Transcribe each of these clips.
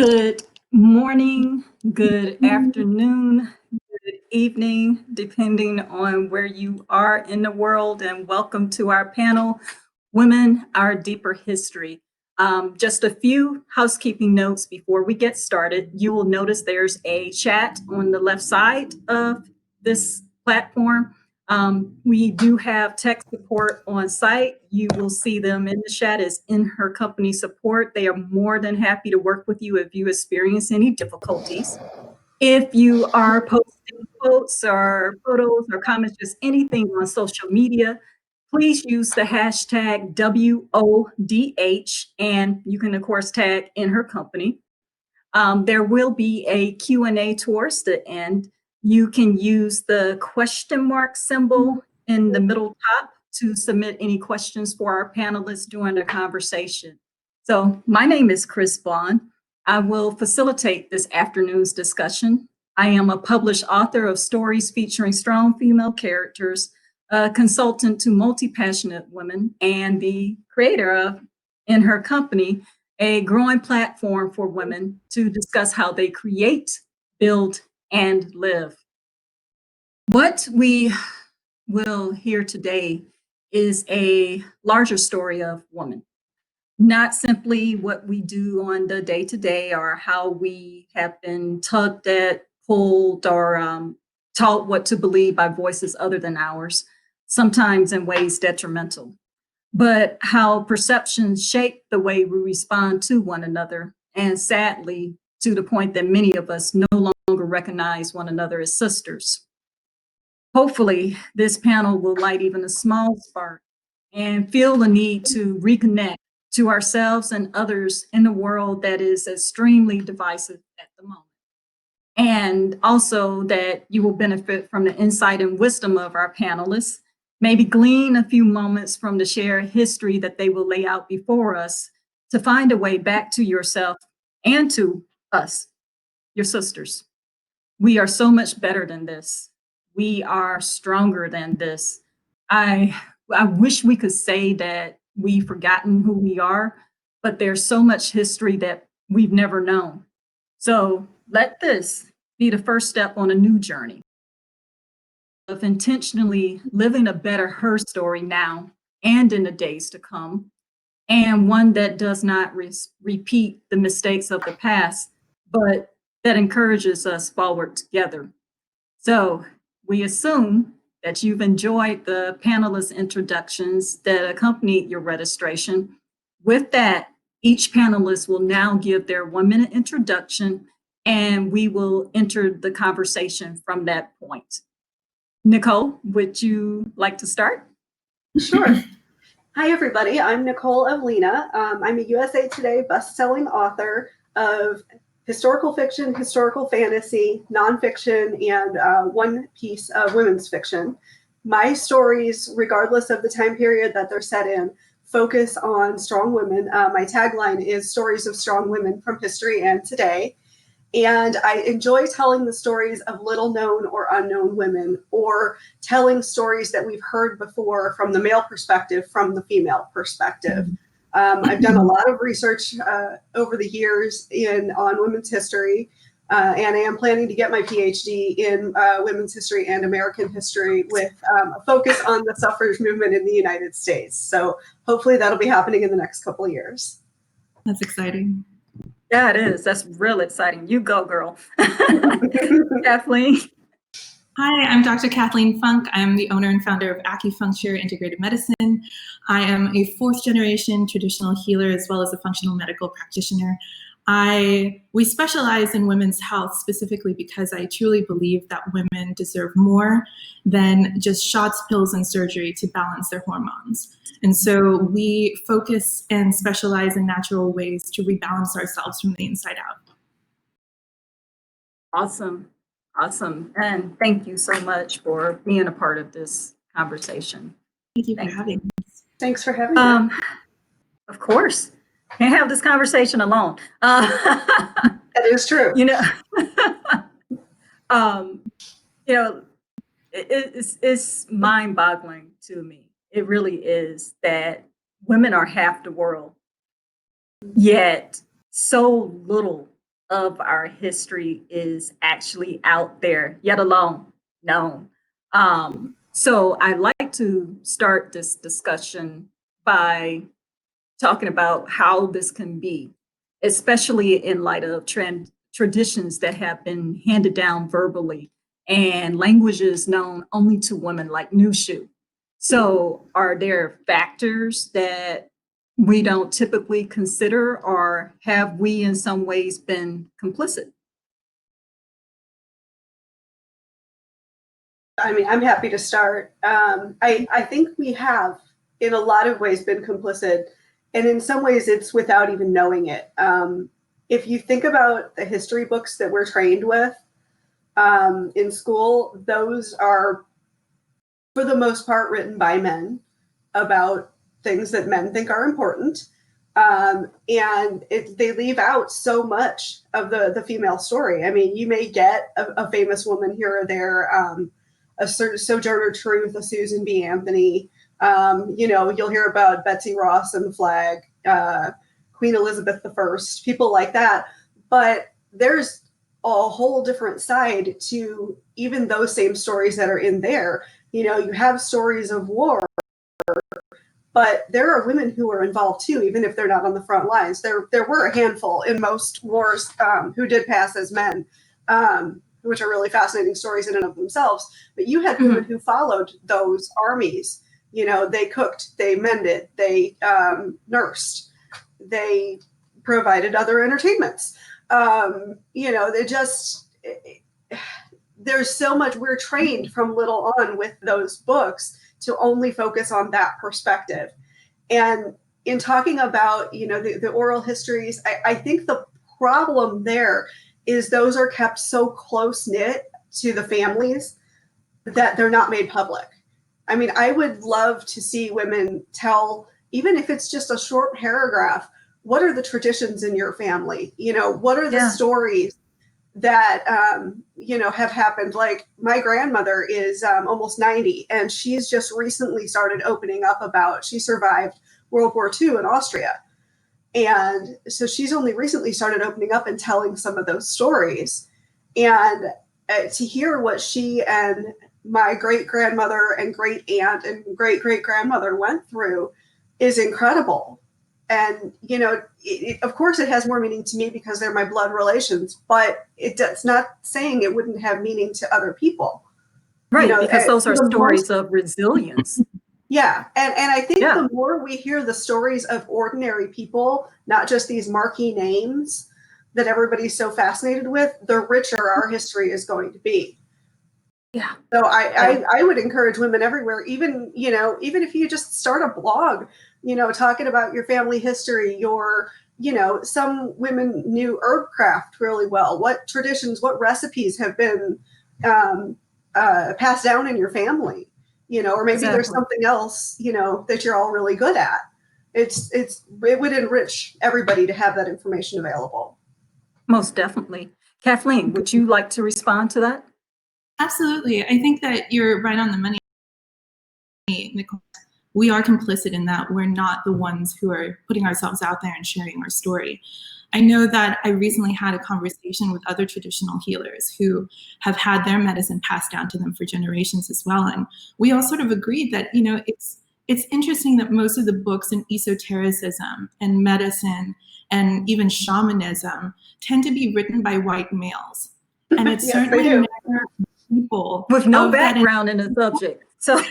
Good morning, good afternoon, good evening, depending on where you are in the world, and welcome to our panel, Women, Our Deeper History. Just a few housekeeping notes before we get started. You will notice there's a chat on the left side of this platform. We do have tech support on site. You will see them in the chat as In Her Company support. They are more than happy to work with you if you experience any difficulties. If you are posting quotes or photos or comments, just anything on social media, please use the hashtag WODH, and you can, of course, tag In Her Company. There will be a Q&A towards the end. You can use the question mark symbol in the middle top to submit any questions for our panelists during the conversation. So my name is Chris Vaughn. I will facilitate this afternoon's discussion. I am a published author of stories featuring strong female characters, a consultant to multi-passionate women, and the creator of In Her Company, a growing platform for women to discuss how they create, build, and live. What we will hear today is a larger story of women, not simply what we do on the day-to-day or how we have been tugged at, pulled, or taught what to believe by voices other than ours, sometimes in ways detrimental, but how perceptions shape the way we respond to one another, and sadly, to the point that many of us no longer recognize one another as sisters. Hopefully, this panel will light even a small spark and feel the need to reconnect to ourselves and others in a world that is extremely divisive at the moment. And also that you will benefit from the insight and wisdom of our panelists, maybe glean a few moments from the shared history that they will lay out before us to find a way back to yourself and to us, your sisters. We are so much better than this. We are stronger than this. I wish we could say that we've forgotten who we are, but there's so much history that we've never known. So let this be the first step on a new journey of intentionally living a better her story now and in the days to come, and one that does not repeat the mistakes of the past, but that encourages us forward together. So we assume that you've enjoyed the panelist introductions that accompanied your registration. With that, each panelist will now give their 1-minute introduction, and we will enter the conversation from that point. Nicole, would you like to start? Sure. Hi, everybody. I'm Nicole Evelina. I'm a USA Today best-selling author of historical fiction, historical fantasy, nonfiction, and one piece of women's fiction. My stories, regardless of the time period that they're set in, focus on strong women. My tagline is stories of strong women from history and today. And I enjoy telling the stories of little known or unknown women, or telling stories that we've heard before from the male perspective, from the female perspective. I've done a lot of research over the years on women's history, and I am planning to get my PhD in women's history and American history with a focus on the suffrage movement in the United States. So hopefully that'll be happening in the next couple of years. That's exciting. Yeah, it is. That's real exciting. You go, girl. Kathleen. Hi, I'm Dr. Kathleen Funk. I'm the owner and founder of Acufunkture Integrated Medicine. I am a 4th-generation traditional healer as well as a functional medical practitioner. We specialize in women's health specifically because I truly believe that women deserve more than just shots, pills, and surgery to balance their hormones. And so we focus and specialize in natural ways to rebalance ourselves from the inside out. Awesome. Awesome. And thank you so much for being a part of this conversation. Thank you for having us. Thanks for having me. Of course. Can't have this conversation alone. That is true. It's mind-boggling to me. It really is that women are half the world, yet so little of our history is actually out there, yet alone known. So I'd like to start this discussion by talking about how this can be, especially in light of traditions that have been handed down verbally and languages known only to women like Nushu. So, are there factors that we don't typically consider, or have we in some ways been complicit? I mean, I'm happy to start. I think we have, in a lot of ways, been complicit, and in some ways, it's without even knowing it. If you think about the history books that we're trained with in school, those are, for the most part, written by men about things that men think are important. They leave out so much of the female story. I mean, you may get a famous woman here or there, a certain Sojourner Truth, a Susan B. Anthony. You'll hear about Betsy Ross and the flag, Queen Elizabeth I, people like that. But there's a whole different side to even those same stories that are in there. You have stories of war, but there are women who are involved too, even if they're not on the front lines. There were a handful in most wars who did pass as men, which are really fascinating stories in and of themselves. But you had women who followed those armies. They cooked, they mended, they nursed, they provided other entertainments. There's so much. We're trained from little on with those books to only focus on that perspective. And in talking about, the oral histories, I think the problem there is those are kept so close knit to the families that they're not made public. I mean, I would love to see women tell, even if it's just a short paragraph, what are the traditions in your family? What are the stories that have happened? Like, my grandmother is almost 90, and she's just recently started opening up about, she survived World War II in Austria, and so she's only recently started opening up and telling some of those stories. And to hear what she and my great grandmother and great aunt and great great grandmother went through is incredible. And, of course, it has more meaning to me because they're my blood relations, but it's not saying it wouldn't have meaning to other people. Right, because those are stories of resilience. Yeah. And I think the more we hear the stories of ordinary people, not just these marquee names that everybody's so fascinated with, the richer our history is going to be. Yeah. So I would encourage women everywhere, even if you just start a blog, talking about your family history, some women knew herb craft really well. What traditions, what recipes have been passed down in your family, or maybe there's something else, that you're all really good at. It would enrich everybody to have that information available. Most definitely. Kathleen, would you like to respond to that? Absolutely. I think that you're right on the money, Nicole. We are complicit in that. We're not the ones who are putting ourselves out there and sharing our story. I know that I recently had a conversation with other traditional healers who have had their medicine passed down to them for generations as well. And we all sort of agreed that, it's interesting that most of the books in esotericism and medicine and even shamanism tend to be written by white males. And it's Yes, certainly never people with no background in the subject. So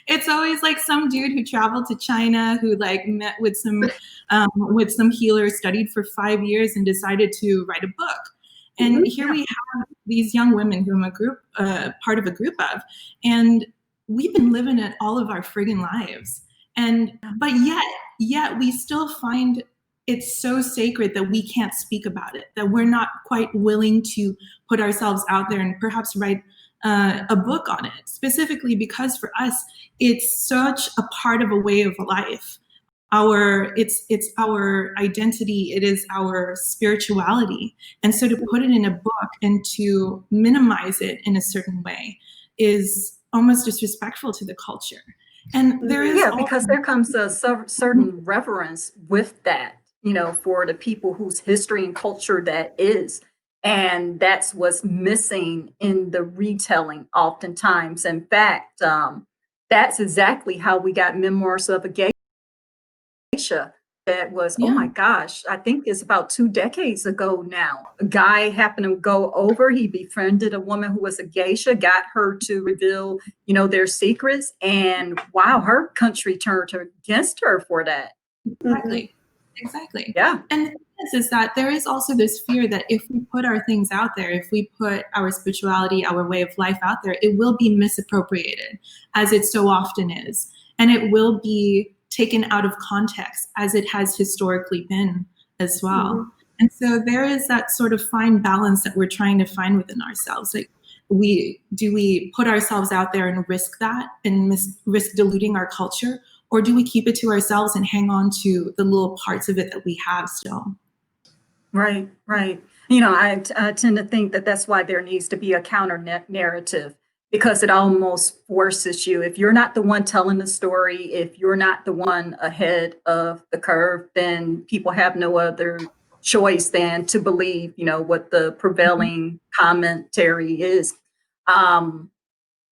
it's always like some dude who traveled to China who met with some healers, studied for 5 years, and decided to write a book. And here we have these young women who I'm part of a group of, and we've been living it all of our friggin' lives. But yet we still find it's so sacred that we can't speak about it, that we're not quite willing to put ourselves out there and perhaps write a book on it, specifically because for us, it's such a part of a way of life. It's our identity, it is our spirituality. And so to put it in a book and to minimize it in a certain way is almost disrespectful to the culture. And there is because there comes a certain reverence with that. for the people whose history and culture that is. And that's what's missing in the retelling oftentimes. In fact, that's exactly how we got Memoirs of a Geisha. That was, oh Yeah. my gosh, I think it's about 2 decades ago now. A guy happened to go over, he befriended a woman who was a geisha, got her to reveal, their secrets. And wow, her country turned against her for that. Exactly. Exactly. Yeah. And the thing is that there is also this fear that if we put our things out there, if we put our spirituality, our way of life out there, it will be misappropriated, as it so often is. And it will be taken out of context, as it has historically been as well. Mhm. And so there is that sort of fine balance that we're trying to find within ourselves. Like, do we put ourselves out there and risk that and risk diluting our culture? Or do we keep it to ourselves and hang on to the little parts of it that we have still? Right, right. I tend to think that that's why there needs to be a counter narrative, because it almost forces you. If you're not the one telling the story, if you're not the one ahead of the curve, then people have no other choice than to believe, what the prevailing commentary is. Um,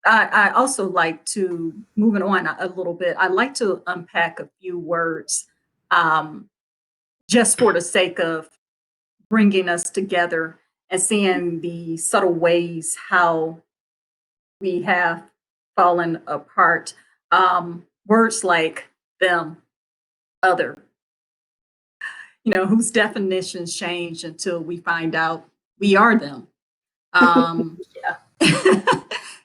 I also like to, moving on a little bit, I like to unpack a few words, um, just for the sake of bringing us together and seeing the subtle ways how we have fallen apart. Words like them, other, whose definitions change until we find out we are them. Yeah.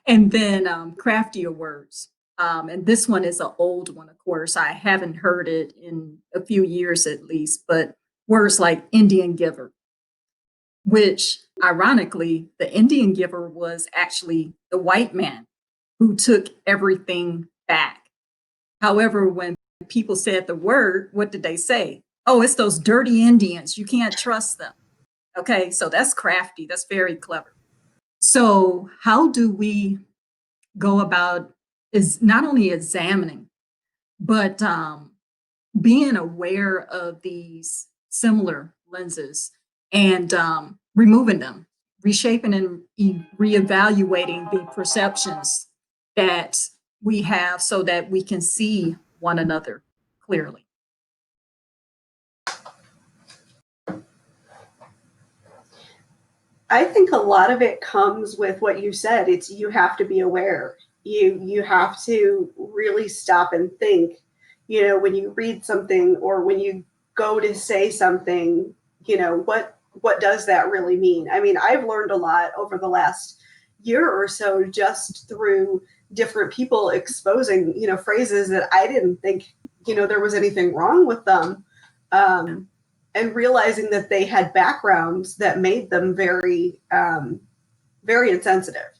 And then craftier words. And this one is an old one, of course. I haven't heard it in a few years at least, but words like Indian giver, which ironically, the Indian giver was actually the white man who took everything back. However, when people said the word, what did they say? Oh, it's those dirty Indians. You can't trust them. Okay, so that's crafty. That's very clever. So, how do we go about is not only examining, but being aware of these similar lenses and removing them, reshaping and reevaluating the perceptions that we have so that we can see one another clearly. I think a lot of it comes with what you said. It's you have to be aware. You have to really stop and think. When you read something or when you go to say something, what does that really mean? I mean, I've learned a lot over the last year or so just through different people exposing, phrases that I didn't think, there was anything wrong with them. And realizing that they had backgrounds that made them very, very insensitive.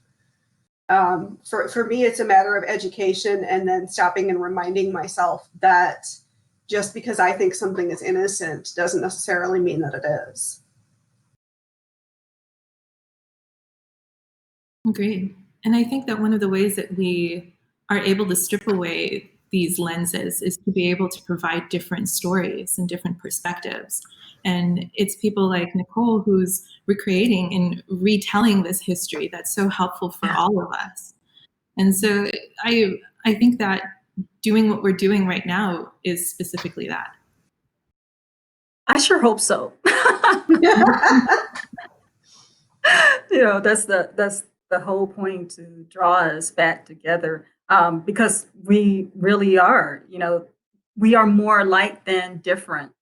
For me, it's a matter of education and then stopping and reminding myself that just because I think something is innocent doesn't necessarily mean that it is. Agreed. And I think that one of the ways that we are able to strip away these lenses is to be able to provide different stories and different perspectives. And it's people like Nicole who's recreating and retelling this history that's so helpful for all of us. And so I think that doing what we're doing right now is specifically that. I sure hope so. That's the whole point, to draw us back together, because we really are, we are more alike than different,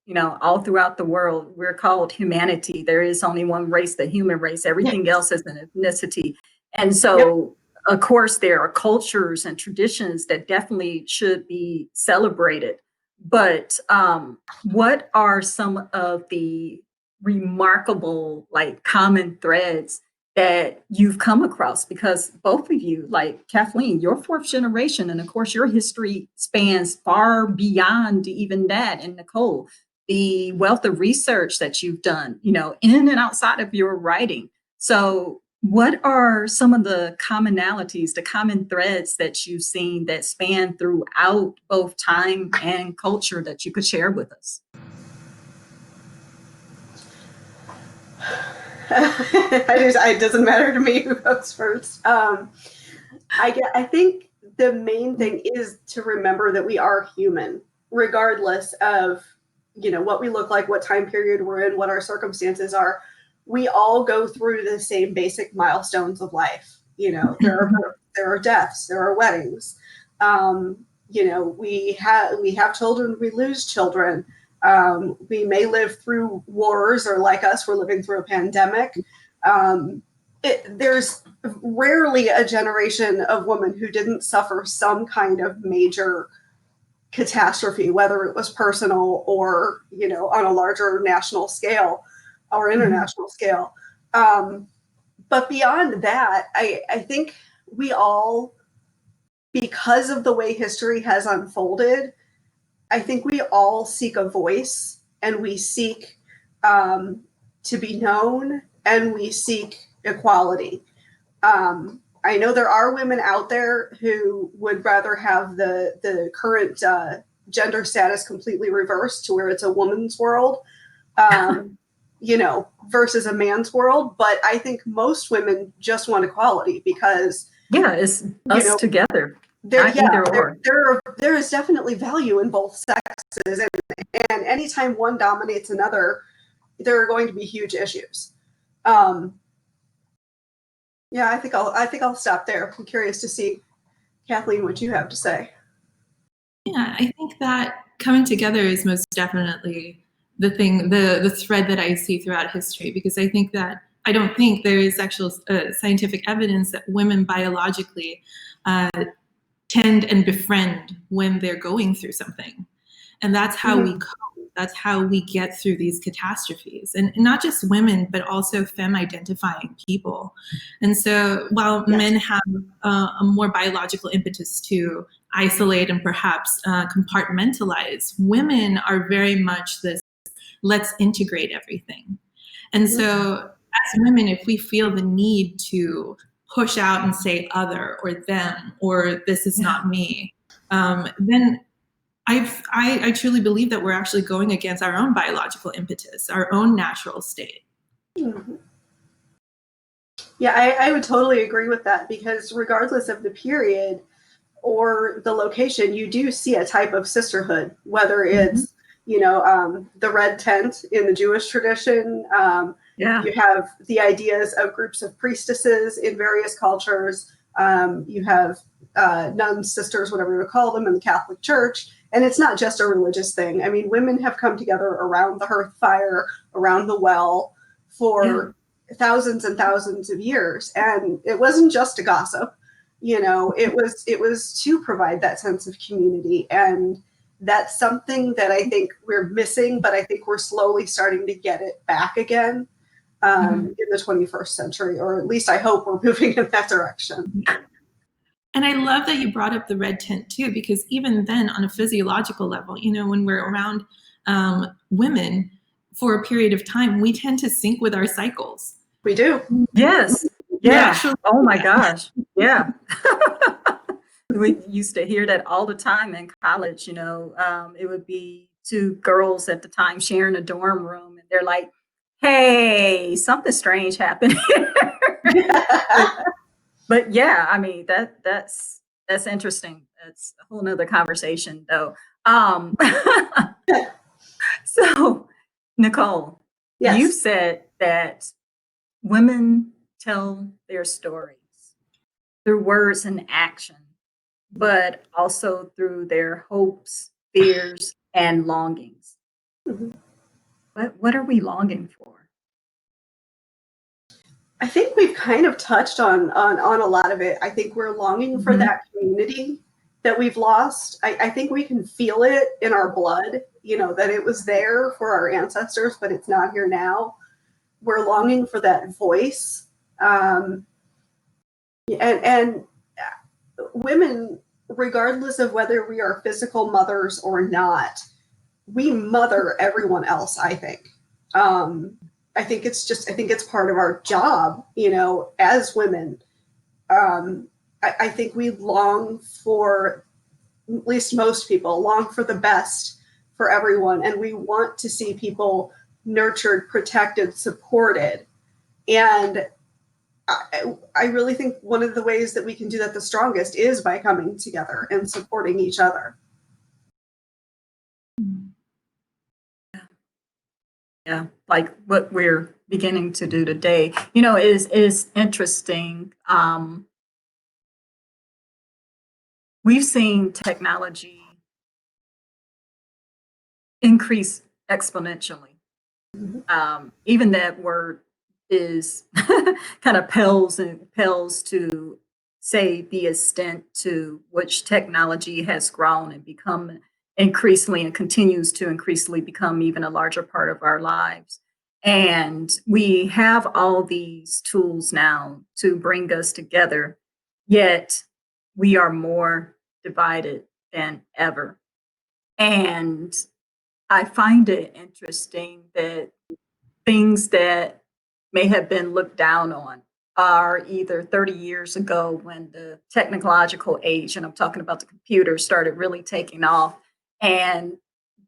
all throughout the world. We're called humanity. There is only one race, the human race. Everything else is an ethnicity. And so, of course, there are cultures and traditions that definitely should be celebrated. But what are some of the remarkable, like, common threads that you've come across? Because both of you, like Kathleen, you're fourth generation, and of course your history spans far beyond even that. And Nicole, the wealth of research that you've done, in and outside of your writing. So what are some of the commonalities, the common threads that you've seen that span throughout both time and culture that you could share with us? It doesn't matter to me who goes first. I think the main thing is to remember that we are human, regardless of what we look like, what time period we're in, what our circumstances are. We all go through the same basic milestones of life. There are deaths, there are weddings. We have children, we lose children. We may live through wars, or like us, we're living through a pandemic. There's rarely a generation of women who didn't suffer some kind of major catastrophe, whether it was personal or on a larger national scale or international scale. But beyond that, I think we all, because of the way history has unfolded, I think we all seek a voice, and we seek to be known, and we seek equality. I know there are women out there who would rather have the current gender status completely reversed to where it's a woman's world, versus a man's world. But I think most women just want equality because it's us together. There is definitely value in both sexes, and anytime one dominates another, there are going to be huge issues. I think I'll stop there. I'm curious to see, Kathleen, what you have to say. Yeah, I think that coming together is most definitely the thing, the thread that I see throughout history, because I don't think there is actual scientific evidence that women biologically tend and befriend when they're going through something. And that's how we cope. That's how we get through these catastrophes. And not just women, but also femme-identifying people. And so while men have a more biological impetus to isolate and perhaps compartmentalize, women are very much this, let's integrate everything. And so as women, if we feel the need to push out and say other or them or this is not me, then I truly believe that we're actually going against our own biological impetus, our own natural state. Mm-hmm. Yeah, I would totally agree with that, because regardless of the period or the location, you do see a type of sisterhood, whether it's the red tent in the Jewish tradition. You have the ideas of groups of priestesses in various cultures. You have nuns, sisters, whatever you call them, in the Catholic Church. And it's not just a religious thing. I mean, women have come together around the hearth fire, around the well, for thousands and thousands of years. And it wasn't just to gossip. It was to provide that sense of community. And that's something that I think we're missing, but I think we're slowly starting to get it back again in the 21st century, or at least I hope we're moving in that direction. And I love that you brought up the red tent too, because even then on a physiological level, when we're around women for a period of time, we tend to sync with our cycles. We do. Yes. Yeah. Oh my gosh. Yeah. We used to hear that all the time in college. It would be two girls at the time sharing a dorm room, and they're like, hey, something strange happened here. But yeah, I mean, that's interesting. That's a whole nother conversation though. So Nicole, you said that women tell their stories through words and action, but also through their hopes, fears, and longings. What are we longing for? I think we've kind of touched on a lot of it. I think we're longing for that community that we've lost. I think we can feel it in our blood, that it was there for our ancestors, but it's not here now. We're longing for that voice. And women, regardless of whether we are physical mothers or not, we mother everyone else, I think. I think it's part of our job, as women. I think we long for, at least most people, long for the best for everyone. And we want to see people nurtured, protected, supported. And I really think one of the ways that we can do that the strongest is by coming together and supporting each other. Yeah, like what we're beginning to do today, is interesting. We've seen technology increase exponentially. Even that word is kind of pales to say the extent to which technology has grown and become increasingly and continues to increasingly become even a larger part of our lives. And we have all these tools now to bring us together, yet we are more divided than ever. And I find it interesting that things that may have been looked down on are either 30 years ago when the technological age, and I'm talking about the computer, started really taking off. And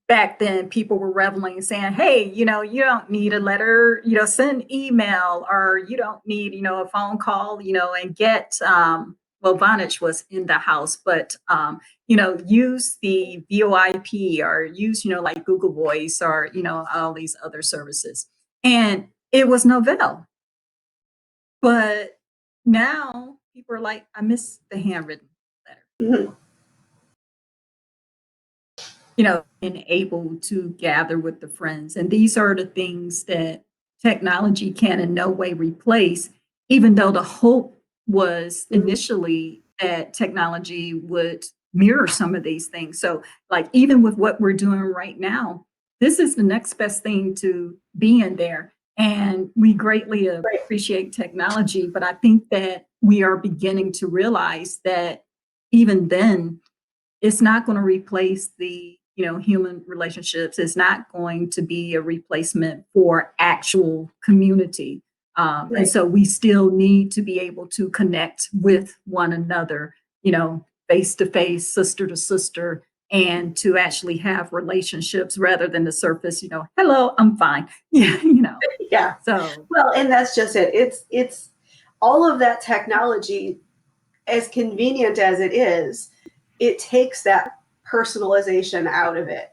back then people were reveling and saying, hey, you don't need a letter, send email, or you don't need, a phone call, and get, well, Vonage was in the house, but, use the VoIP or use, like Google Voice or, all these other services. And it was Novell. But now people are like, I miss the handwritten letter. Mhm. And able to gather with the friends. And these are the things that technology can in no way replace, even though the hope was initially that technology would mirror some of these things. So, like, even with what we're doing right now, this is the next best thing to being there. And we greatly Right. appreciate technology, but I think that we are beginning to realize that even then, it's not going to replace the human relationships. It's not going to be a replacement for actual community. And Right. so we still need to be able to connect with one another, face to face, sister to sister, and to actually have relationships rather than the surface, hello, I'm fine. Yeah, Yeah. So Well, and that's just it. It's all of that technology, as convenient as it takes that personalization out of it.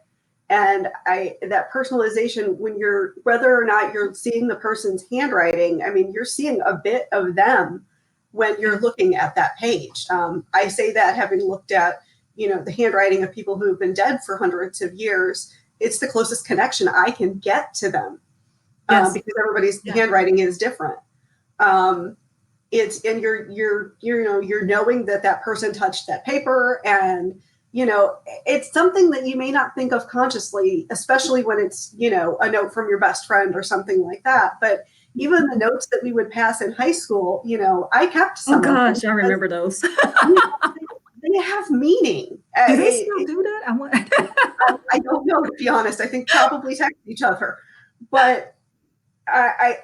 And that personalization, when you're, whether or not you're seeing the person's handwriting, I mean, you're seeing a bit of them when you're looking at that page. I say that having looked at, the handwriting of people who have been dead for hundreds of years. It's the closest connection I can get to them, yes, because everybody's yeah. handwriting is different. It's, and you're knowing that that person touched that paper, and it's something that you may not think of consciously, especially when it's a note from your best friend or something like that. But even the notes that we would pass in high school, I kept Oh some of them gosh, I remember those. they have meaning. Do they still do that? I want. I don't know, to be honest. I think probably text each other, but I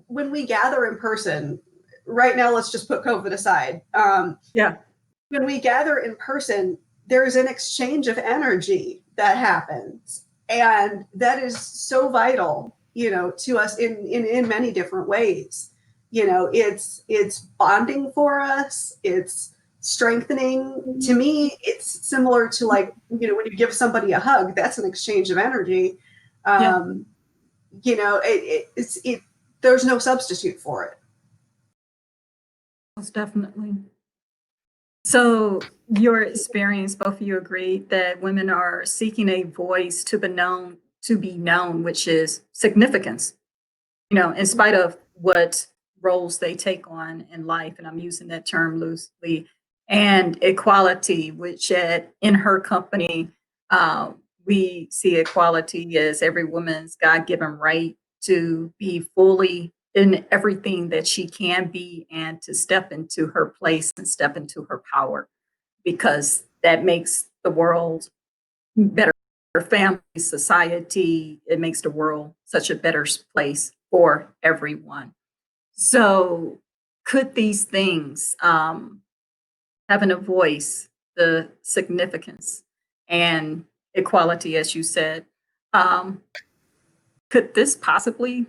when we gather in person right now, let's just put COVID aside. Yeah. When we gather in person, there's an exchange of energy that happens, and that is so vital, to us in many different ways. It's bonding for us. It's strengthening. To me, it's similar to, like, when you give somebody a hug, that's an exchange of energy. Yeah. um, it's there's no substitute for it. Most definitely. So, your experience, both of you agreed that women are seeking a voice to be known, which is significance, in spite of what roles they take on in life. And I'm using that term loosely. And equality, which in her company, uh, we see equality as every woman's God given right to be fully in everything that she can be and to step into her place and step into her power, because that makes the world better, family, society. It makes the world such a better place for everyone. So, could these things, having a voice, the significance, and equality, as you said, um, could this possibly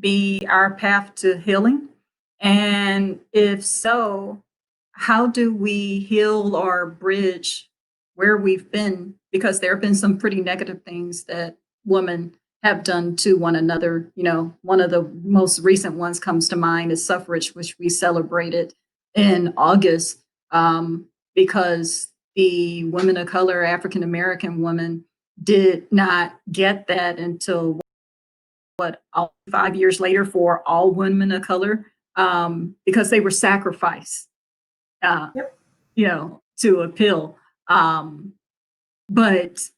be our path to healing? And if so, how do we heal or bridge where we've been? Because there have been some pretty negative things that women have done to one another. You know, one of the most recent ones comes to mind is suffrage, which we celebrated in August, because the women of color, African American women, did not get that until 5 years later for all women of color, because they were sacrificed, uh, Yep. to a pill. But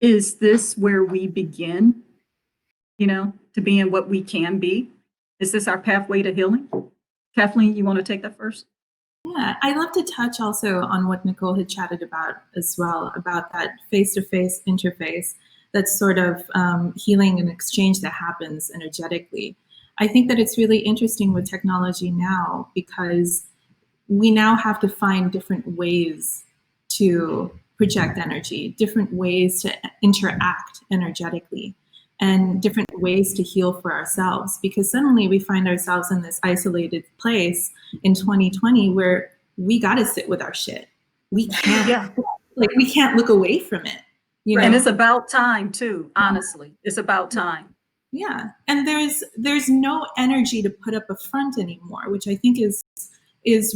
is this where we begin, to being what we can be? Is this our pathway to healing? Kathleen, you want to take that first? Yeah, I'd love to touch also on what Nicole had chatted about as well, about that face-to-face interface, that's sort of healing and exchange that happens energetically. I think that it's really interesting with technology now because we now have to find different ways to project energy, different ways to interact energetically, and different ways to heal for ourselves. Because suddenly we find ourselves in this isolated place in 2020 where we got to sit with our shit. We can't, Yeah. we can't look away from it. And it's about time too, honestly. It's about time. Yeah. And there's no energy to put up a front anymore, which I think is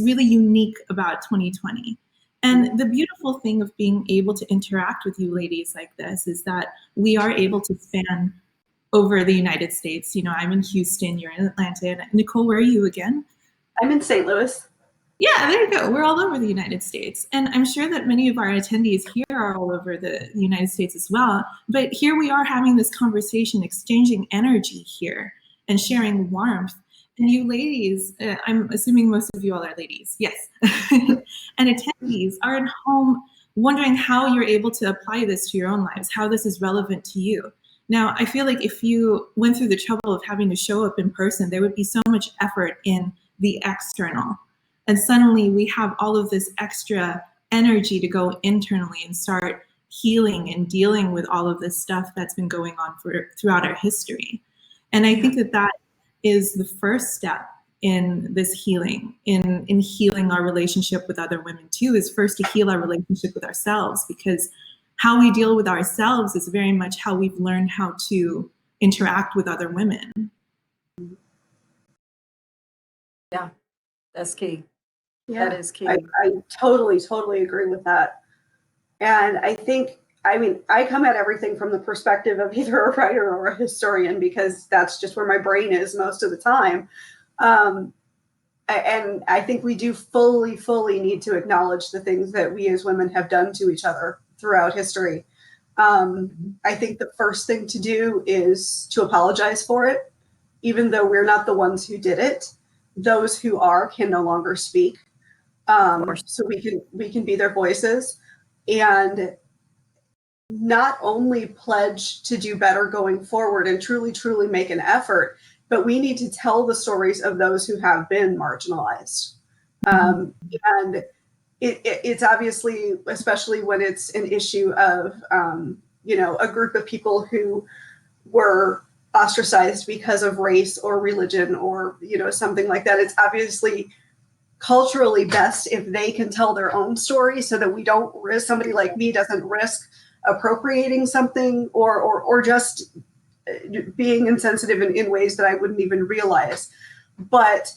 really unique about 2020. And the beautiful thing of being able to interact with you ladies like this is that we are able to span over the United States. You know, I'm in Houston, you're in Atlanta. And Nicole, where are you again? I'm in St. Louis. Yeah, there you go. We're all over the United States. And I'm sure that many of our attendees here are all over the United States as well. But here we are having this conversation, exchanging energy here and sharing warmth. And you ladies, I'm assuming most of you all are ladies, yes. And attendees are at home wondering how you're able to apply this to your own lives, how this is relevant to you. Now, I feel like if you went through the trouble of having to show up in person, there would be so much effort in the external. And suddenly we have all of this extra energy to go internally and start healing and dealing with all of this stuff that's been going on throughout our history. And I think that is the first step in this healing, in healing our relationship with other women too, is first to heal our relationship with ourselves, because how we deal with ourselves is very much how we've learned how to interact with other women. Yeah, that's key. Yeah, That is key. I totally agree with that. And I think, I mean, I come at everything from the perspective of either a writer or a historian, because that's just where my brain is most of the time. And I think we do fully need to acknowledge the things that we as women have done to each other throughout history. I think the first thing to do is to apologize for it, even though we're not the ones who did it. Those who are can no longer speak. So we can be their voices, and not only pledge to do better going forward and truly make an effort, but we need to tell the stories of those who have been marginalized. And it's obviously, especially when it's an issue of, a group of people who were ostracized because of race or religion or, something like that. It's obviously culturally best if they can tell their own story, so that we don't risk, somebody like me doesn't risk appropriating something or just being insensitive in ways that I wouldn't even realize. But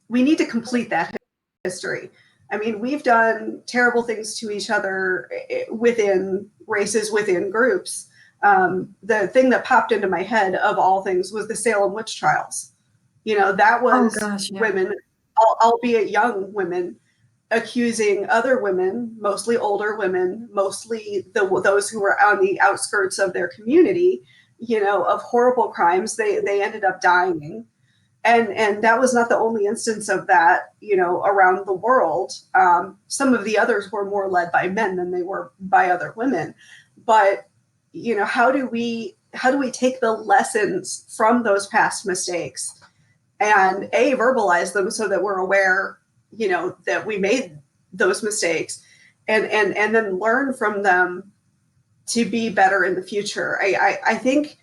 we need to complete that history. I mean, we've done terrible things to each other within races, within groups. The thing that popped into my head of all things was the Salem witch trials. That was women, albeit young women, accusing other women, mostly older women, mostly those who were on the outskirts of their community, of horrible crimes. They ended up dying. And that was not the only instance of that, around the world. Some of the others were more led by men than they were by other women. But, how do we take the lessons from those past mistakes and verbalize them so that we're aware, that we made those mistakes, and then learn from them to be better in the future. I think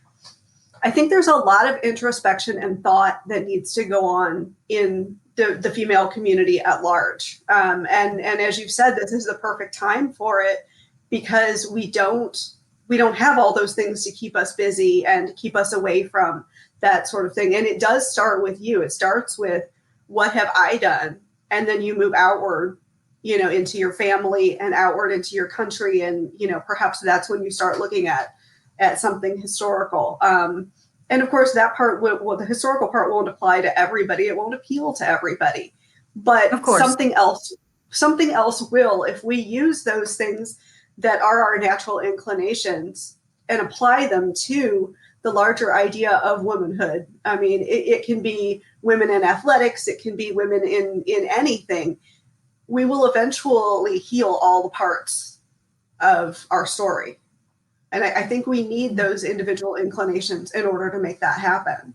I think there's a lot of introspection and thought that needs to go on in the female community at large. And as you've said, this is the perfect time for it because we don't have all those things to keep us busy and keep us away from that sort of thing. And it does start with you. It starts with, what have I done? And then you move outward, into your family and outward into your country. And, perhaps that's when you start looking at something historical. And of course, that part, the historical part won't apply to everybody. It won't appeal to everybody. But Of course. something else will, if we use those things that are our natural inclinations and apply them to the larger idea of womanhood. I mean, it can be women in athletics. It can be women in anything. We will eventually heal all the parts of our story. And I think we need those individual inclinations in order to make that happen.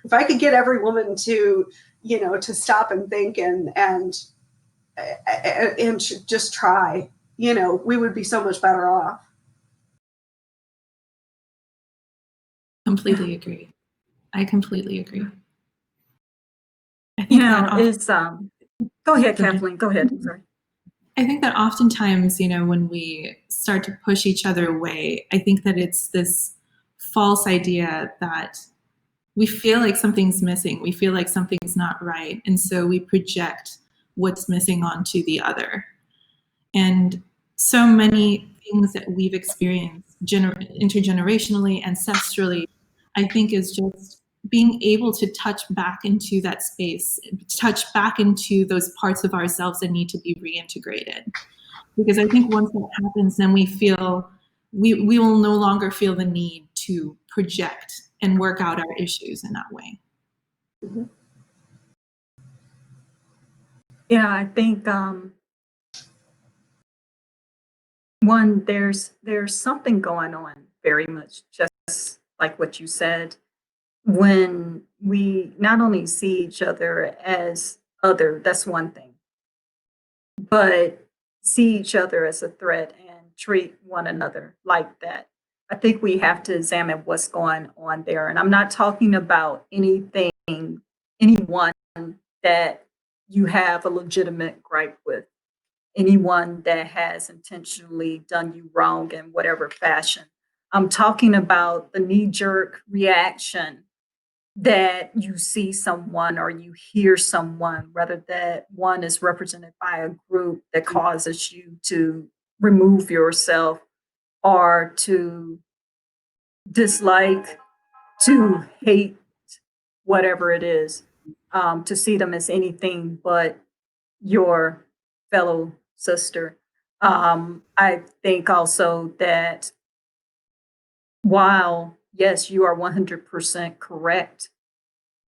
If I could get every woman to, to stop and think and just try, we would be so much better off. Completely agree. I completely agree. I think it's go ahead, Kathleen. Go ahead. Sorry. I think that oftentimes, when we start to push each other away, I think that it's this false idea that we feel like something's missing. We feel like something's not right. And so we project what's missing onto the other. And so many things that we've experienced intergenerationally, ancestrally, I think is just being able to touch back into that space, touch back into those parts of ourselves that need to be reintegrated. Because I think once that happens, then we feel we will no longer feel the need to project and work out our issues in that way. Mm-hmm. Yeah, I think one, there's something going on very much, just like what you said, when we not only see each other as other, that's one thing, but see each other as a threat and treat one another like that. I think we have to examine what's going on there. And I'm not talking about anyone that you have a legitimate gripe with, anyone that has intentionally done you wrong in whatever fashion. I'm talking about the knee-jerk reaction that you see someone or you hear someone, whether that one is represented by a group that causes you to remove yourself or to dislike, to hate, whatever it is, to see them as anything but your fellow sister. I think also that while, yes, you are 100% correct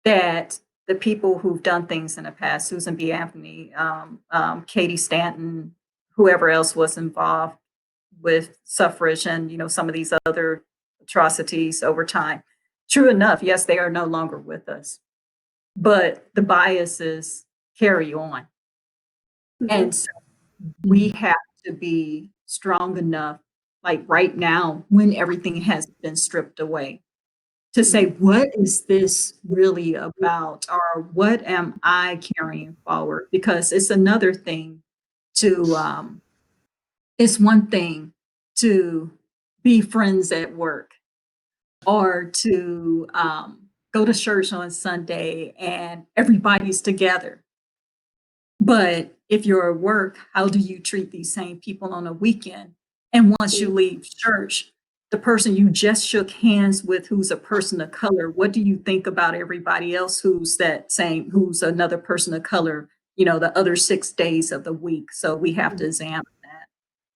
that the people who've done things in the past, Susan B. Anthony, Katie Stanton, whoever else was involved with suffrage and, some of these other atrocities over time. True enough, yes, they are no longer with us, but the biases carry on. Mm-hmm. And so we have to be strong enough, like right now, when everything has been stripped away, to say, what is this really about? Or what am I carrying forward? Because it's another thing it's one thing to be friends at work or to go to church on Sunday and everybody's together. But if you're at work, how do you treat these same people on a weekend? And once you leave church, the person you just shook hands with, who's a person of color, what do you think about everybody else who's who's another person of color, the other 6 days of the week? So we have to examine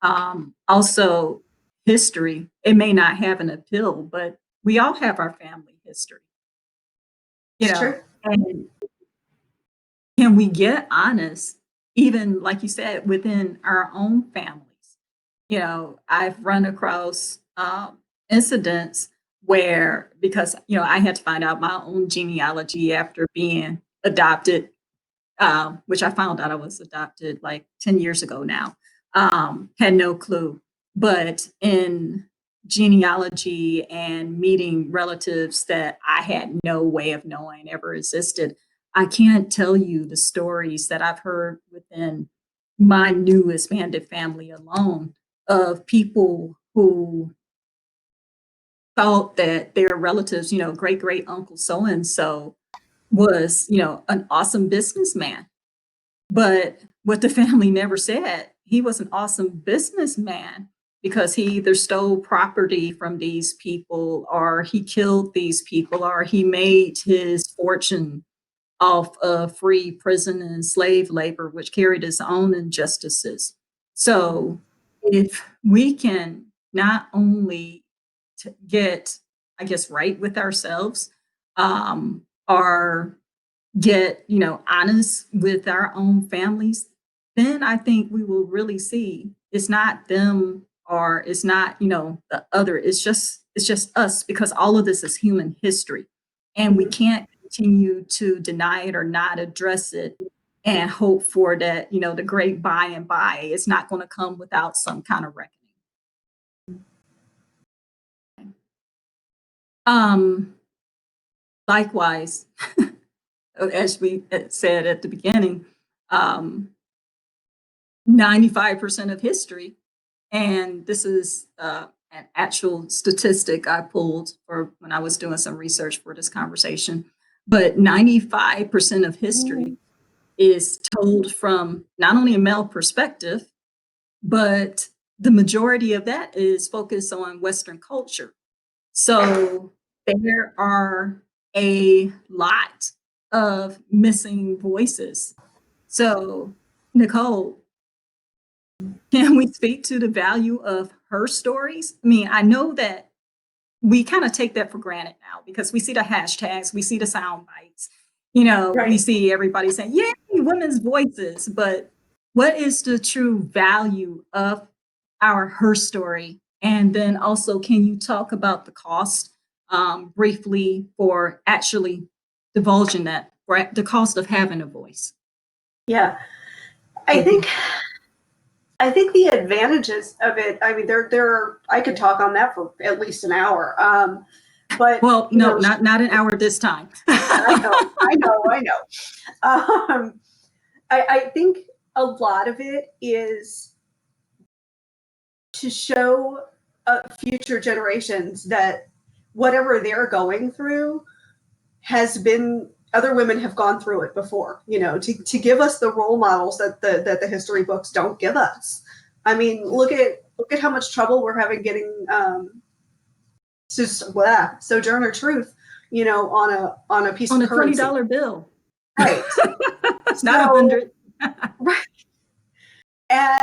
that. Also, history, it may not have an appeal, but we all have our family history. Sure. And can we get honest, even like you said, within our own families? I've run across incidents where, because, I had to find out my own genealogy after being adopted, which I found out I was adopted like 10 years ago now, had no clue. But in genealogy and meeting relatives that I had no way of knowing ever existed. I can't tell you the stories that I've heard within my new expanded family alone of people who thought that their relatives, great great uncle so and so was, an awesome businessman. But what the family never said, he was an awesome businessman because he either stole property from these people or he killed these people or he made his fortune off of free prison and slave labor, which carried its own injustices. So if we can not only get, I guess, right with ourselves, or get, honest with our own families, then I think we will really see it's not them or it's not, the other. It's just us because all of this is human history. And we can't continue to deny it or not address it and hope for that, the great by and by. It's not going to come without some kind of reckoning. Um, Likewise, as we said at the beginning, um, 95% of history, and this is an actual statistic I pulled for when I was doing some research for this conversation, but 95% of history is told from not only a male perspective, but the majority of that is focused on Western culture. So there are a lot of missing voices. So, Nicole, can we speak to the value of her stories? I mean, I know that we kind of take that for granted now because we see the hashtags, we see the sound bites, we Right. see everybody saying, yay, women's voices. But what is the true value of our her story? And then also, can you talk about the cost briefly for actually divulging that, right? The cost of having a voice. Yeah. I think I think the advantages of it, I mean, I could talk on that for at least an hour. But Well, no, not an hour this time. I know. I think a lot of it is to show future generations that whatever they're going through has been other women have gone through it before, to give us the role models that the history books don't give us. I mean, look at how much trouble we're having getting Sojourner Truth, on a piece On of a currency. $20 bill. Right. It's not 100. Right. And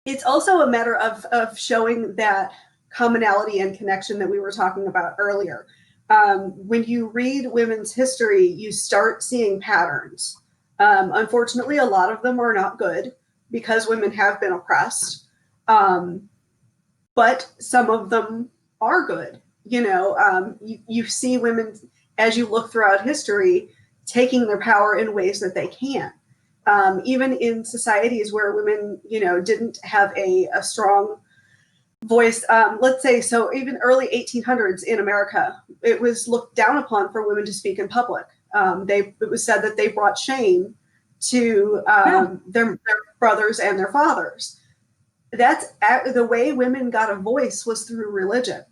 it's also a matter of showing that commonality and connection that we were talking about earlier. When you read women's history, you start seeing patterns. Unfortunately, a lot of them are not good because women have been oppressed. But some of them are good. You see women, as you look throughout history, taking their power in ways that they can. Even in societies where women, didn't have a strong voice. Let's say, so even early 1800s in America, it was looked down upon for women to speak in public. It was said that they brought shame to their brothers and their fathers. That's the way women got a voice was through religion.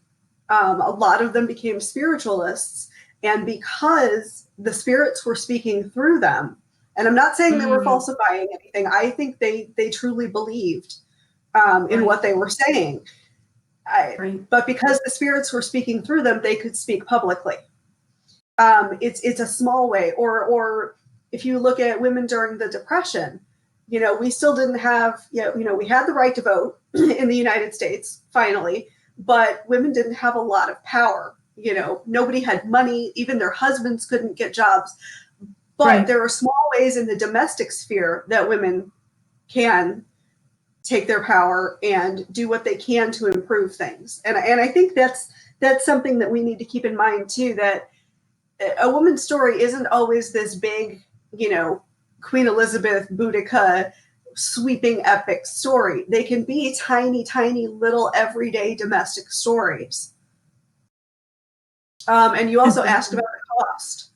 A lot of them became spiritualists, and because the spirits were speaking through them, and I'm not saying they were falsifying anything. I think they truly believed in what they were saying. But because the spirits were speaking through them, they could speak publicly. It's a small way. Or if you look at women during the Depression, we still didn't have, we had the right to vote in the United States, finally, but women didn't have a lot of power. Nobody had money. Even their husbands couldn't get jobs. But there are small ways in the domestic sphere that women can take their power and do what they can to improve things. And I think that's something that we need to keep in mind too, that a woman's story isn't always this big, Queen Elizabeth Boudica sweeping epic story. They can be tiny, tiny little everyday domestic stories. And you also asked about the cost.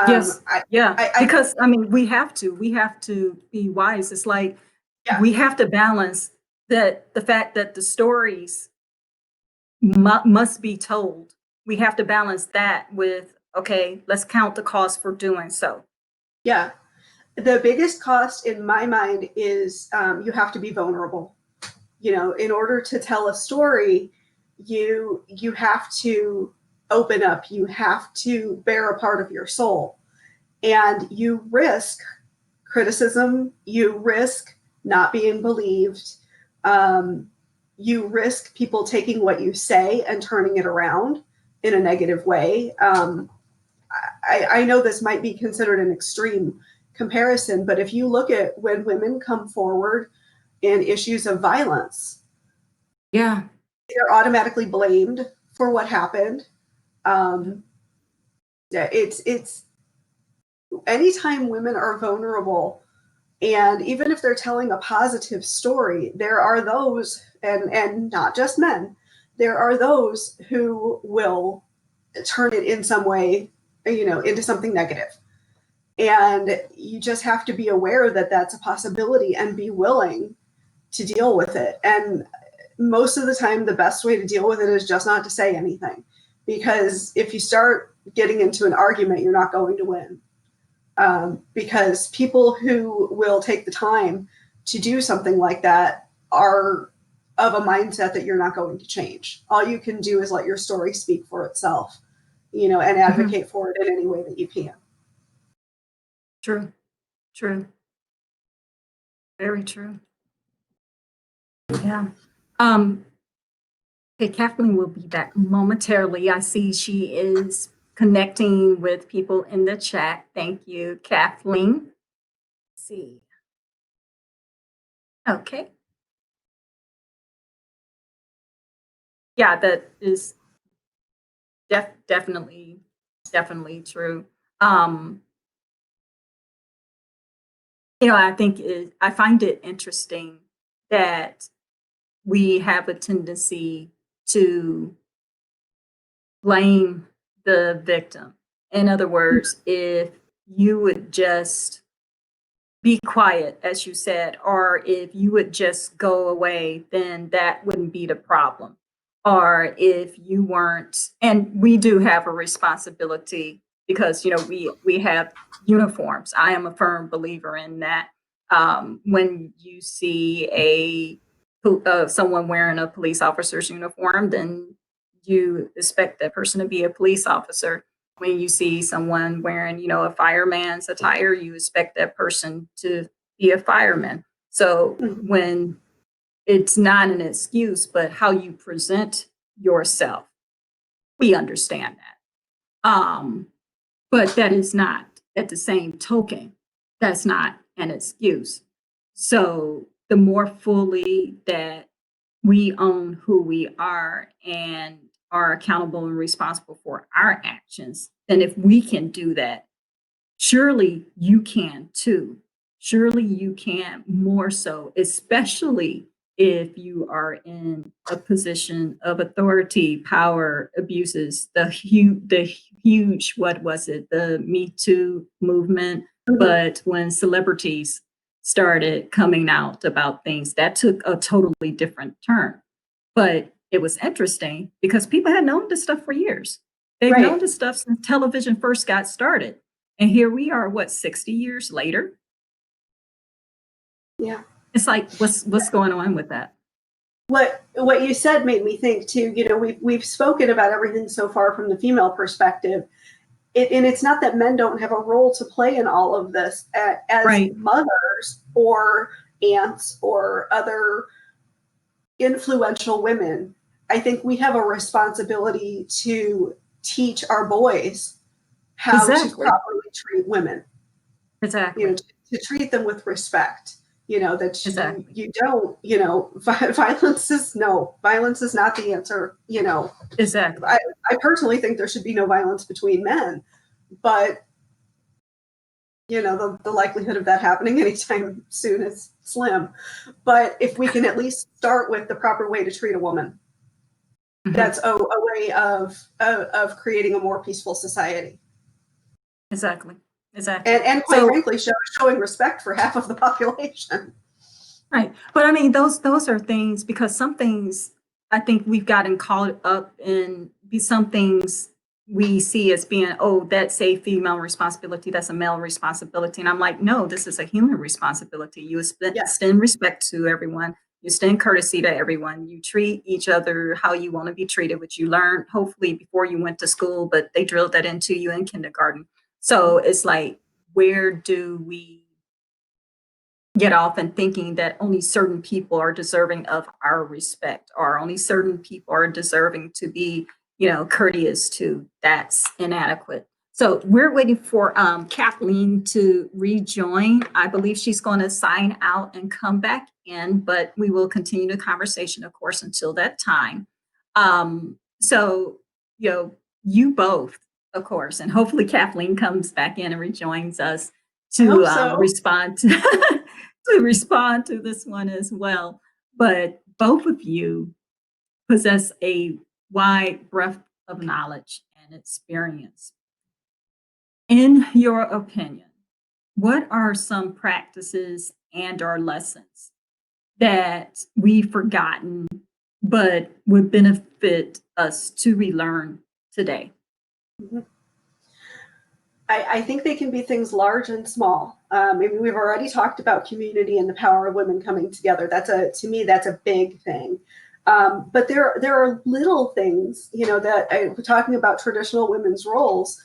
Yes. Because I mean, we have to be wise. It's like we have to balance that the fact that the stories must be told. We have to balance that with, okay, let's count the cost for doing so. Yeah. The biggest cost in my mind is you have to be vulnerable. You know, in order to tell a story, you have to open up. You have to bear a part of your soul. And you risk criticism. You risk not being believed. You risk people taking what you say and turning it around in a negative way. I know this might be considered an extreme comparison, but if you look at when women come forward in issues of violence, yeah, they're automatically blamed for what happened. It's anytime women are vulnerable, and even if they're telling a positive story, there are those, and not just men, there are those who will turn it in some way, you know, into something negative. And you just have to be aware that that's a possibility and be willing to deal with it. And most of the time, the best way to deal with it is just not to say anything. Because if you start getting into an argument, you're not going to win. Because people who will take the time to do something like that are of a mindset that you're not going to change. All you can do is let your story speak for itself, you know, and advocate for it in any way that you can. True. Very true. Yeah. Okay, Kathleen will be back momentarily. I see she is connecting with people in the chat. Thank you, Kathleen. Let's see. Okay. Yeah, that is definitely true. You know, I find it interesting that we have a tendency to blame the victim. In other words, if you would just be quiet, as you said, or if you would just go away, then that wouldn't be the problem. Or if you weren't, and we do have a responsibility because, you know, we have uniforms. I am a firm believer in that. When you see someone wearing a police officer's uniform, then you expect that person to be a police officer. When you see someone wearing, you know, a fireman's attire, you expect that person to be a fireman. So when it's not an excuse, but how you present yourself, we understand that. But that is not, at the same token, that's not an excuse. So the more fully that we own who we are and are accountable and responsible for our actions, then if we can do that, surely you can too. Surely you can more so, especially if you are in a position of authority, power, abuses, the huge, what was it, the Me Too movement. But when celebrities started coming out about things, that took a totally different turn. But it was interesting because people had known this stuff for years. They've known this stuff since television first got started. And here we are, what, 60 years later? Yeah. It's like, what's going on with that? What you said made me think too, you know, we've spoken about everything so far from the female perspective. And it's not that men don't have a role to play in all of this as mothers or aunts or other influential women. I think we have a responsibility to teach our boys how to properly treat women. Exactly. You know, to treat them with respect. You know, that you don't, you know, violence is not the answer, you know. Exactly. I personally think there should be no violence between men, but the likelihood of that happening anytime soon is slim. But if we can at least start with the proper way to treat a woman, that's a way of creating a more peaceful society. Exactly. And quite frankly, showing respect for half of the population. Right. But I mean, those are things, because some things I think we've gotten caught up in, some things we see as being, oh, that's a female responsibility, that's a male responsibility. And I'm like, no, this is a human responsibility. You extend respect to everyone. You extend courtesy to everyone. You treat each other how you want to be treated, which you learned hopefully before you went to school, but they drilled that into you in kindergarten. So it's like, where do we get off in thinking that only certain people are deserving of our respect, or only certain people are deserving to be, courteous to? That's inadequate. So we're waiting for Kathleen to rejoin. I believe she's going to sign out and come back in, but we will continue the conversation, of course, until that time. So, you both, of course, and hopefully Kathleen comes back in and rejoins us to respond to respond to this one as well. But both of you possess a wide breadth of knowledge and experience. In your opinion, what are some practices and or lessons that we've forgotten but would benefit us to relearn today? I think they can be things large and small. We've already talked about community and the power of women coming together. To me, that's a big thing. But there are little things, that we're talking about traditional women's roles.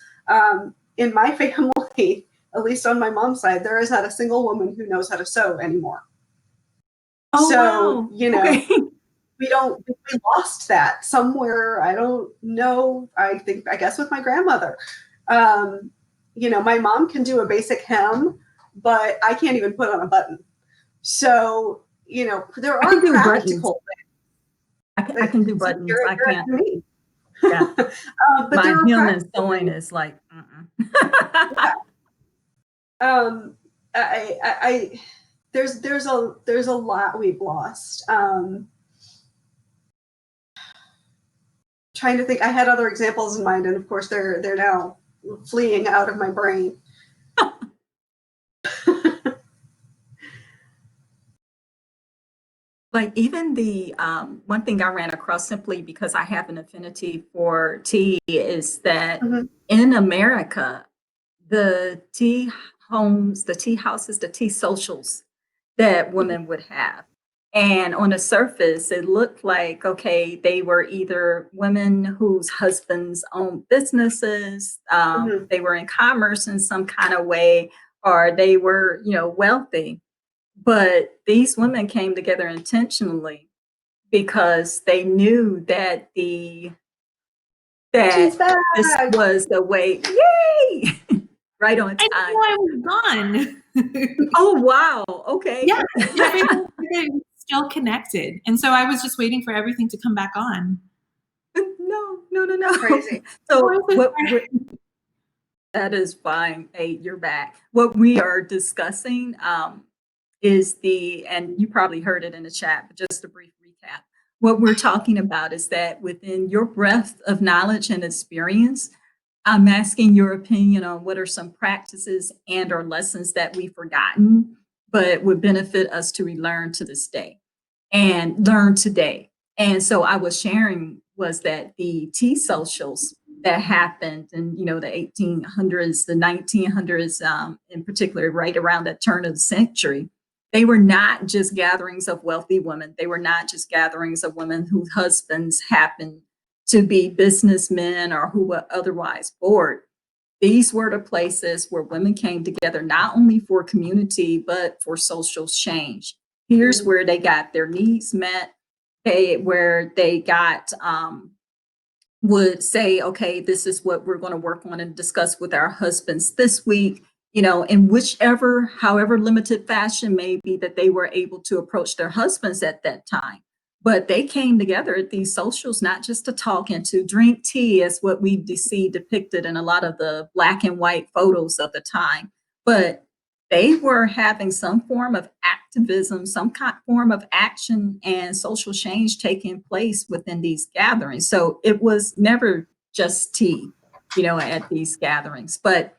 In my family, at least on my mom's side, there is not a single woman who knows how to sew anymore. Oh, wow. Okay. We lost that somewhere. I don't know. I guess with my grandmother. My mom can do a basic hem, but I can't even put on a button. So, there are practical things. I can do buttons. I can't. Yeah. But my hem and sewing is like, there's a lot we've lost. Trying to think, I had other examples in mind, and of course they're now fleeing out of my brain. Like even the one thing I ran across, simply because I have an affinity for tea, is that in America, the tea homes, the tea houses, the tea socials that women would have. And on the surface, it looked like, okay, they were either women whose husbands owned businesses, they were in commerce in some kind of way, or they were, wealthy. But these women came together intentionally because they knew that this was the way. Yay! Right on time. I knew I was gone. Oh, wow. Okay. Yeah, they were still connected. And so I was just waiting for everything to come back on. No. Crazy. So that is fine. Hey, you're back. What we are discussing is and you probably heard it in the chat, but just a brief recap. What we're talking about is that within your breadth of knowledge and experience, I'm asking your opinion on what are some practices and or lessons that we've forgotten, but would benefit us to relearn to this day and learn today. And so I was sharing was that the tea socials that happened in, the 1800s, the 1900s, in particular, right around that turn of the century, they were not just gatherings of wealthy women. They were not just gatherings of women whose husbands happened to be businessmen or who were otherwise bored. These were the places where women came together, not only for community, but for social change. Here's where they got their needs met, where they got, would say, okay, this is what we're going to work on and discuss with our husbands this week, in however limited fashion may be that they were able to approach their husbands at that time. But they came together at these socials, not just to talk and to drink tea, as what we see depicted in a lot of the black and white photos of the time, but they were having some form of activism, some form of action and social change taking place within these gatherings. So it was never just tea, at these gatherings. But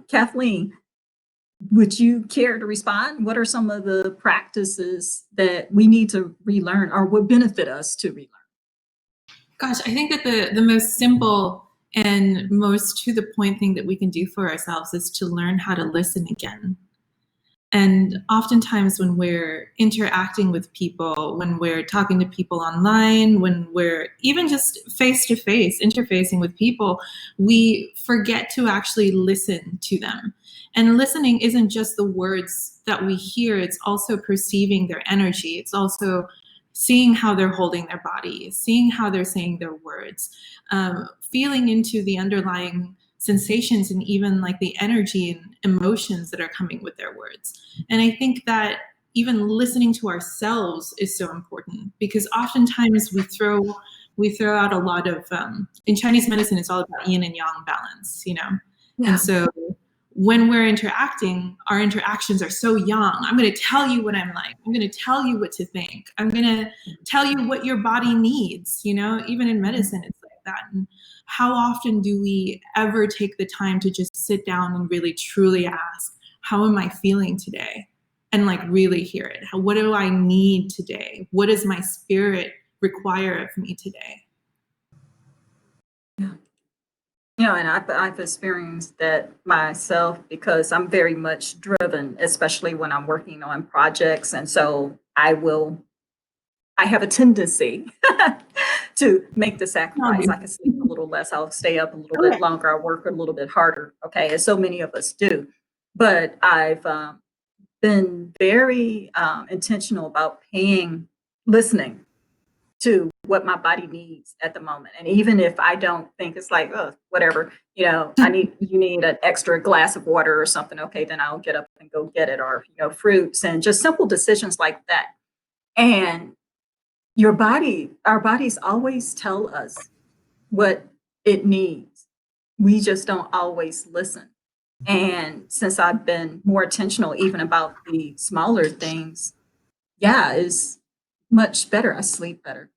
Kathleen, would you care to respond? What are some of the practices that we need to relearn or would benefit us to relearn? Gosh, I think that the most simple and most to the point thing that we can do for ourselves is to learn how to listen again. And oftentimes when we're interacting with people, when we're talking to people online, when we're even just face-to-face interfacing with people, we forget to actually listen to them. And listening isn't just the words that we hear, it's also perceiving their energy. It's also seeing how they're holding their body, seeing how they're saying their words, feeling into the underlying sensations and even like the energy and emotions that are coming with their words. And I think that even listening to ourselves is so important, because oftentimes we throw out a lot of in Chinese medicine, it's all about yin and yang balance, Yeah. And so when we're interacting, our interactions are so yang. I'm going to tell you what I'm like. I'm going to tell you what to think. I'm going to tell you what your body needs. Even in medicine, it's like that. And how often do we ever take the time to just sit down and really truly ask, how am I feeling today? And like really hear it. What do I need today? What does my spirit require of me today? Yeah. And I've experienced that myself because I'm very much driven, especially when I'm working on projects. And so I have a tendency to make the sacrifice. I can sleep a little less. I'll stay up a little bit longer. I'll work a little bit harder. Okay. As so many of us do. But I've been very intentional about listening to what my body needs at the moment. And even if I don't think it's like, oh, whatever, you need an extra glass of water or something. Okay, then I'll get up and go get it, or, fruits and just simple decisions like that. And our bodies always tell us what it needs. We just don't always listen. And since I've been more intentional even about the smaller things, it's much better. I sleep better.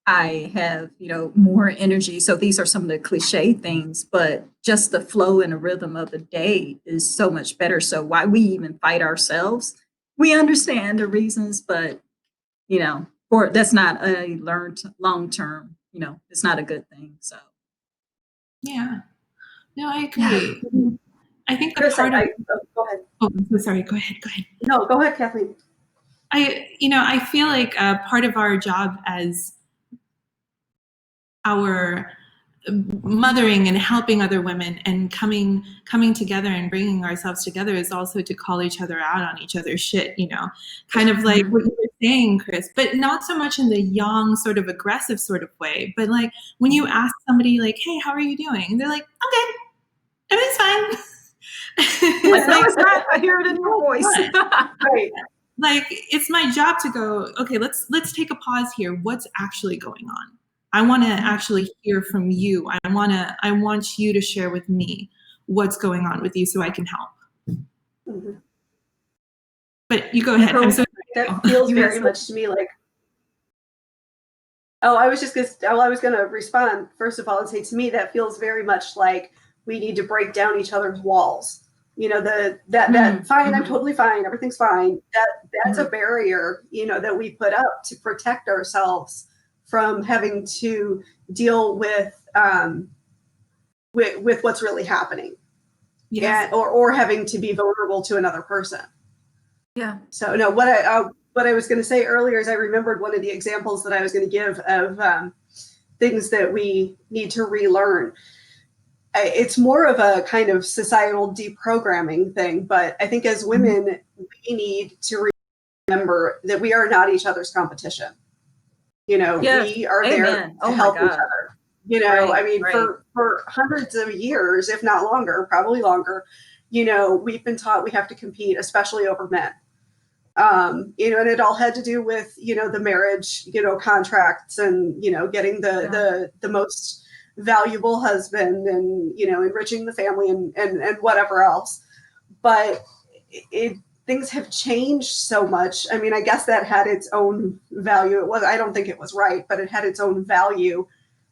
I have, more energy. So these are some of the cliche things, but just the flow and the rhythm of the day is so much better. So why we even fight ourselves, we understand the reasons, but that's not a learned long term, it's not a good thing. So yeah, no, I agree. I think the Chris, part of go ahead. Oh, I'm so sorry. Go ahead. No, go ahead, Kathleen. I feel like part of our job as our mothering and helping other women and coming together and bringing ourselves together is also to call each other out on each other's shit, kind of like what you were saying, Chris, but not so much in the yang sort of aggressive sort of way, but like when you ask somebody like, hey, how are you doing? And they're like, I'm good. Everything's fine. It's not. I hear it in your voice. Right. Like, it's my job to go, okay, let's take a pause here. What's actually going on? I want to actually hear from you. I want you to share with me what's going on with you so I can help. Mm-hmm. But you go ahead. Nicole, I'm so sorry. That feels very much to me like, I was going to respond first of all and say, to me, that feels very much like we need to break down each other's walls. Fine, I'm totally fine, everything's fine. That's a barrier, that we put up to protect ourselves from having to deal with what's really happening. Yes. Or having to be vulnerable to another person. Yeah. So no, what I was going to say earlier is I remembered one of the examples that I was going to give of things that we need to relearn. It's more of a kind of societal deprogramming thing, but I think as women, we need to remember that we are not each other's competition. Yes. We are there to help each other. For hundreds of years, if not longer, probably longer, we've been taught we have to compete, especially over men. And it all had to do with, the marriage, contracts and, getting the most valuable husband and, you know, enriching the family and whatever else. But things have changed so much. I mean, I guess that had its own value. I don't think it was right, but it had its own value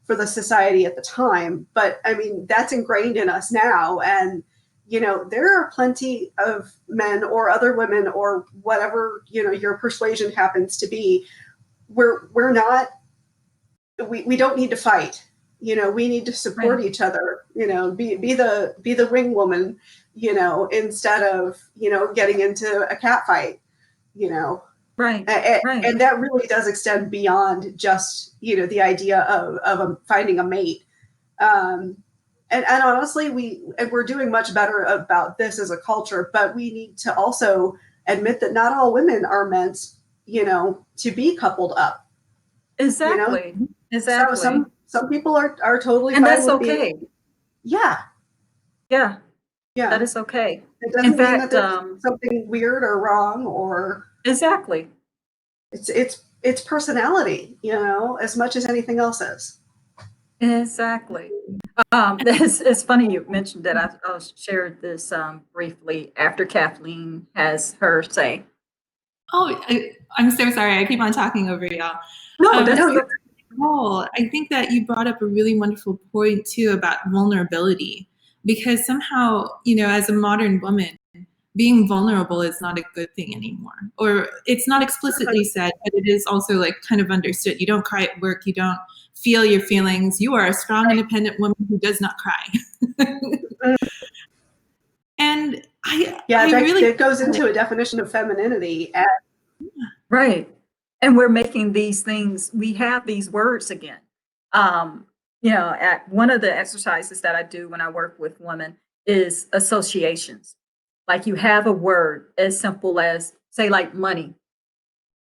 for the society at the time. But I mean, that's ingrained in us now. And, you know, there are plenty of men or other women or whatever, you know, your persuasion happens to be, we're not, we don't need to fight. You know, we need to support each other, you know, be the wing woman, you know, instead of, you know, getting into a cat fight, you know. Right. And that really does extend beyond just, you know, the idea of finding a mate. And honestly, we're doing much better about this as a culture, but we need to also admit that not all women are meant, you know, to be coupled up. Exactly. You know? Exactly. So some people are totally and fine that's with okay. Yeah. That is okay. It doesn't mean that there's something weird or wrong or exactly. It's personality, you know, as much as anything else is. Exactly. It's funny you mentioned that. I'll share this briefly after Kathleen has her say. Oh, I'm so sorry. I keep on talking over y'all. No, that's okay. Nicole, I think that you brought up a really wonderful point too about vulnerability, because somehow, you know, as a modern woman, being vulnerable is not a good thing anymore, or it's not explicitly said, but it is also like kind of understood. You don't cry at work. You don't feel your feelings. You are a strong, independent woman who does not cry. And it goes into a definition of femininity. Right. And we're making these things, we have these words again. You know, at one of the exercises that I do when I work with women is associations. Like you have a word as simple as, say, like money.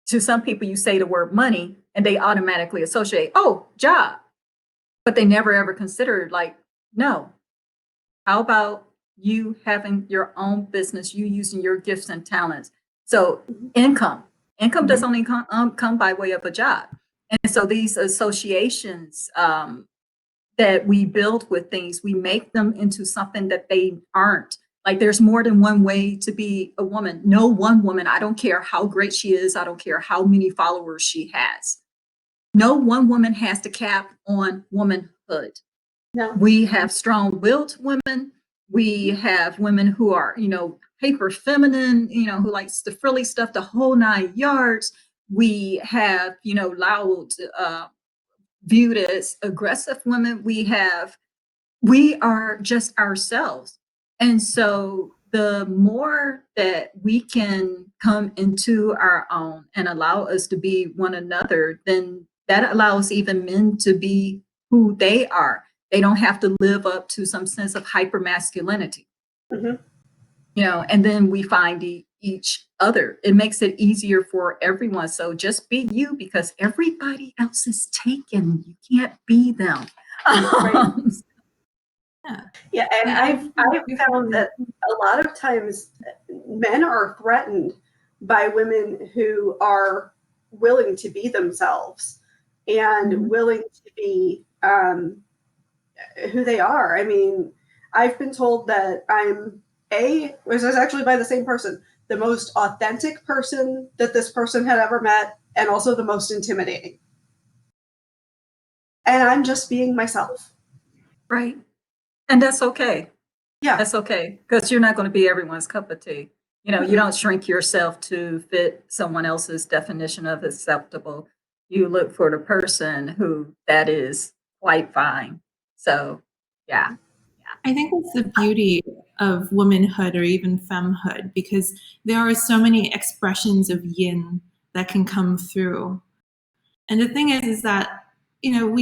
To some people, you say the word money and they automatically associate, oh, job. But they never ever considered, like, no, how about you having your own business, you using your gifts and talents? So income does only come by way of a job. And so these associations that we build with things, we make them into something that they aren't. Like there's more than one way to be a woman. No one woman, I don't care how great she is, I don't care how many followers she has. No one woman has to cap on womanhood. No. We have strong-willed women. We have women who are, you know, hyper feminine, you know, who likes the frilly stuff, the whole 9 yards. We have, you know, loud, viewed as aggressive women. We are just ourselves. And so the more that we can come into our own and allow us to be one another, then that allows even men to be who they are. They don't have to live up to some sense of hyper masculinity. You know, and then we find each other. It makes it easier for everyone. So just be you, because everybody else is taken. You can't be them. Yeah, and I've found that a lot of times men are threatened by women who are willing to be themselves and willing to be who they are. I mean, I've been told that which is actually by the same person, the most authentic person that this person had ever met, and also the most intimidating. And I'm just being myself. Right. And that's okay. Yeah. That's okay. Because you're not going to be everyone's cup of tea. You know, you don't shrink yourself to fit someone else's definition of acceptable. You look for the person who that is quite fine. So, yeah. I think that's the beauty of womanhood or even femmehood, because there are so many expressions of yin that can come through. And the thing is that, you know,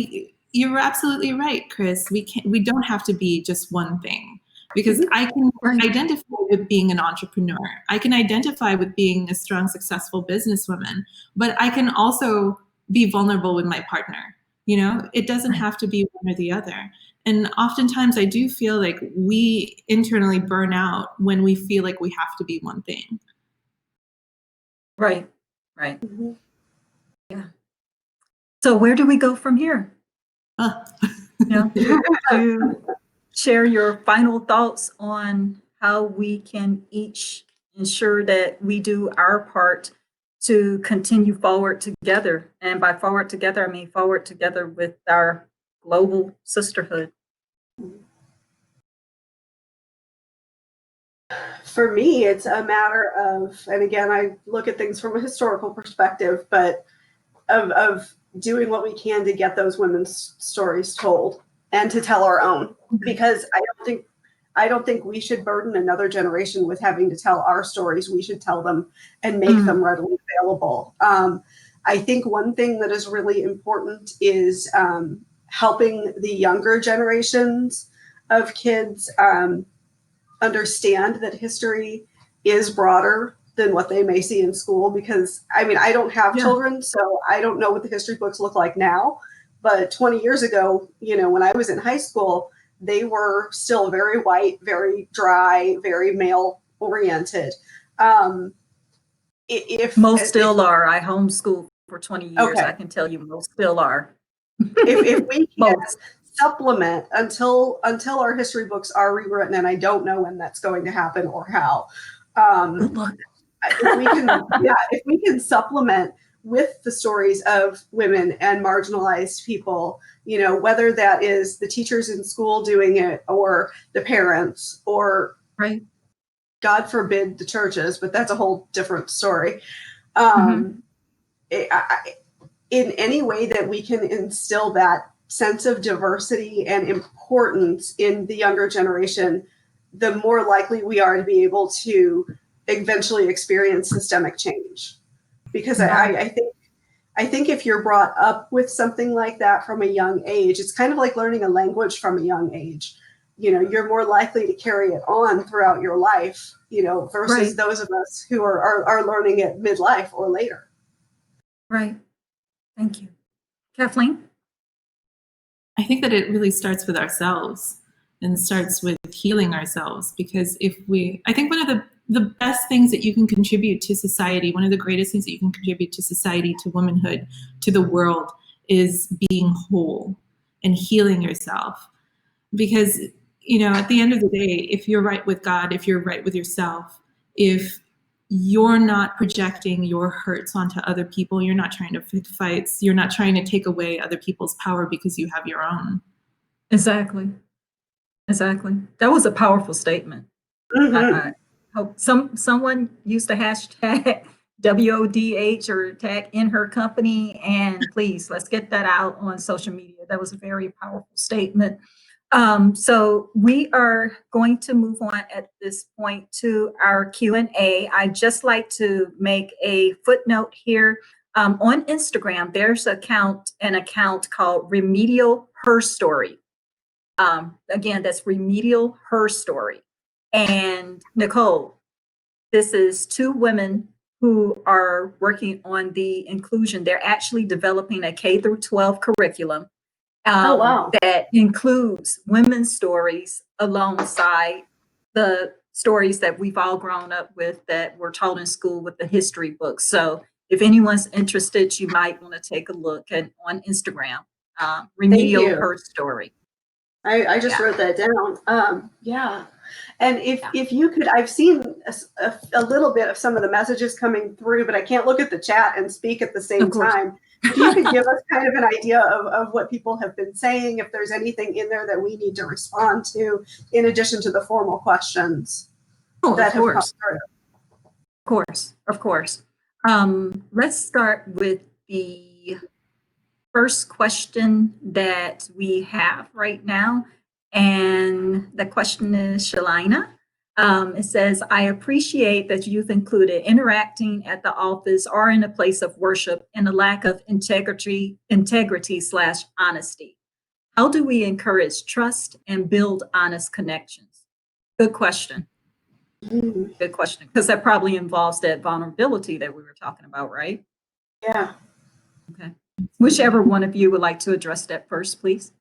you're absolutely right, Chris. We don't have to be just one thing, because I can identify with being an entrepreneur. I can identify with being a strong, successful businesswoman, but I can also be vulnerable with my partner. You know, it doesn't have to be one or the other. And oftentimes I do feel like we internally burn out when we feel like we have to be one thing. Right. Yeah. So where do we go from here? Yeah. To share your final thoughts on how we can each ensure that we do our part to continue forward together. And by forward together, I mean forward together with our global sisterhood. For me, it's a matter of, and again, I look at things from a historical perspective, but of doing what we can to get those women's stories told and to tell our own, because I don't think we should burden another generation with having to tell our stories. We should tell them and make them readily available. I think one thing that is really important is helping the younger generations of kids understand that history is broader than what they may see in school, because I mean, I don't have children, so I don't know what the history books look like now. But 20 years ago, when I was in high school, they were still very white, very dry, very male oriented. If most still are. I homeschooled for 20 years. Okay. I can tell you most still are. if we can supplement until our history books are rewritten, and I don't know when that's going to happen or how. Good luck. If we can supplement with the stories of women and marginalized people, whether that is the teachers in school doing it or the parents or, right, God forbid, the churches, but that's a whole different story. In any way that we can instill that sense of diversity and importance in the younger generation, the more likely we are to be able to eventually experience systemic change. Because I think if you're brought up with something like that from a young age, it's kind of like learning a language from a young age. You're more likely to carry it on throughout your life, versus those of us who are learning it midlife or later. Right. Thank you. Kathleen? I think that it really starts with ourselves and starts with healing ourselves, because I think one of the best things that you can contribute to society, one of the greatest things that you can contribute to society, to womanhood, to the world, is being whole and healing yourself. Because, at the end of the day, if you're right with God, if you're right with yourself, if you're not projecting your hurts onto other people, you're not trying to pick fights, you're not trying to take away other people's power because you have your own. Exactly. That was a powerful statement. I hope someone used the hashtag WODH or tag in her company, and please, let's get that out on social media. That was a very powerful statement. So we are going to move on at this point to our Q&A. I'd just like to make a footnote here. On Instagram, there's an account called Remedial HerStory. Again, that's Remedial HerStory. And Nicole, this is two women who are working on the inclusion. They're actually developing a K through 12 curriculum that includes women's stories alongside the stories that we've all grown up with that were taught in school with the history books. So if anyone's interested, you might want to take a look on Instagram, Remedial HerStory. I just wrote that down. And if you could, I've seen a little bit of some of the messages coming through, but I can't look at the chat and speak at the same time. If you could give us kind of an idea of what people have been saying, if there's anything in there that we need to respond to, in addition to the formal questions that have come through. Of course. Let's start with the first question that we have right now. And the question is Shalina. It says, I appreciate that you've included interacting at the office or in a place of worship and a lack of integrity / honesty. How do we encourage trust and build honest connections? Good question. Good question. Because that probably involves that vulnerability that we were talking about, right? Yeah. Okay. Whichever one of you would like to address that first, please.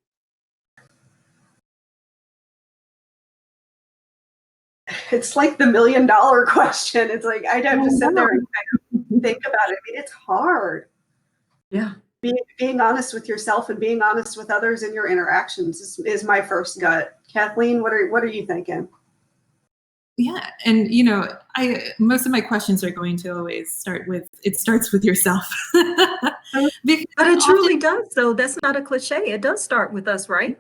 It's like the $1 million question. It's like I'd have to sit there and kind of think about it. I mean, it's hard. Yeah. being honest with yourself and being honest with others in your interactions is my first gut. Kathleen, what are you thinking? Yeah, and most of my questions are going to always start with, it starts with yourself. But it truly does. So that's not a cliche. It does start with us, right?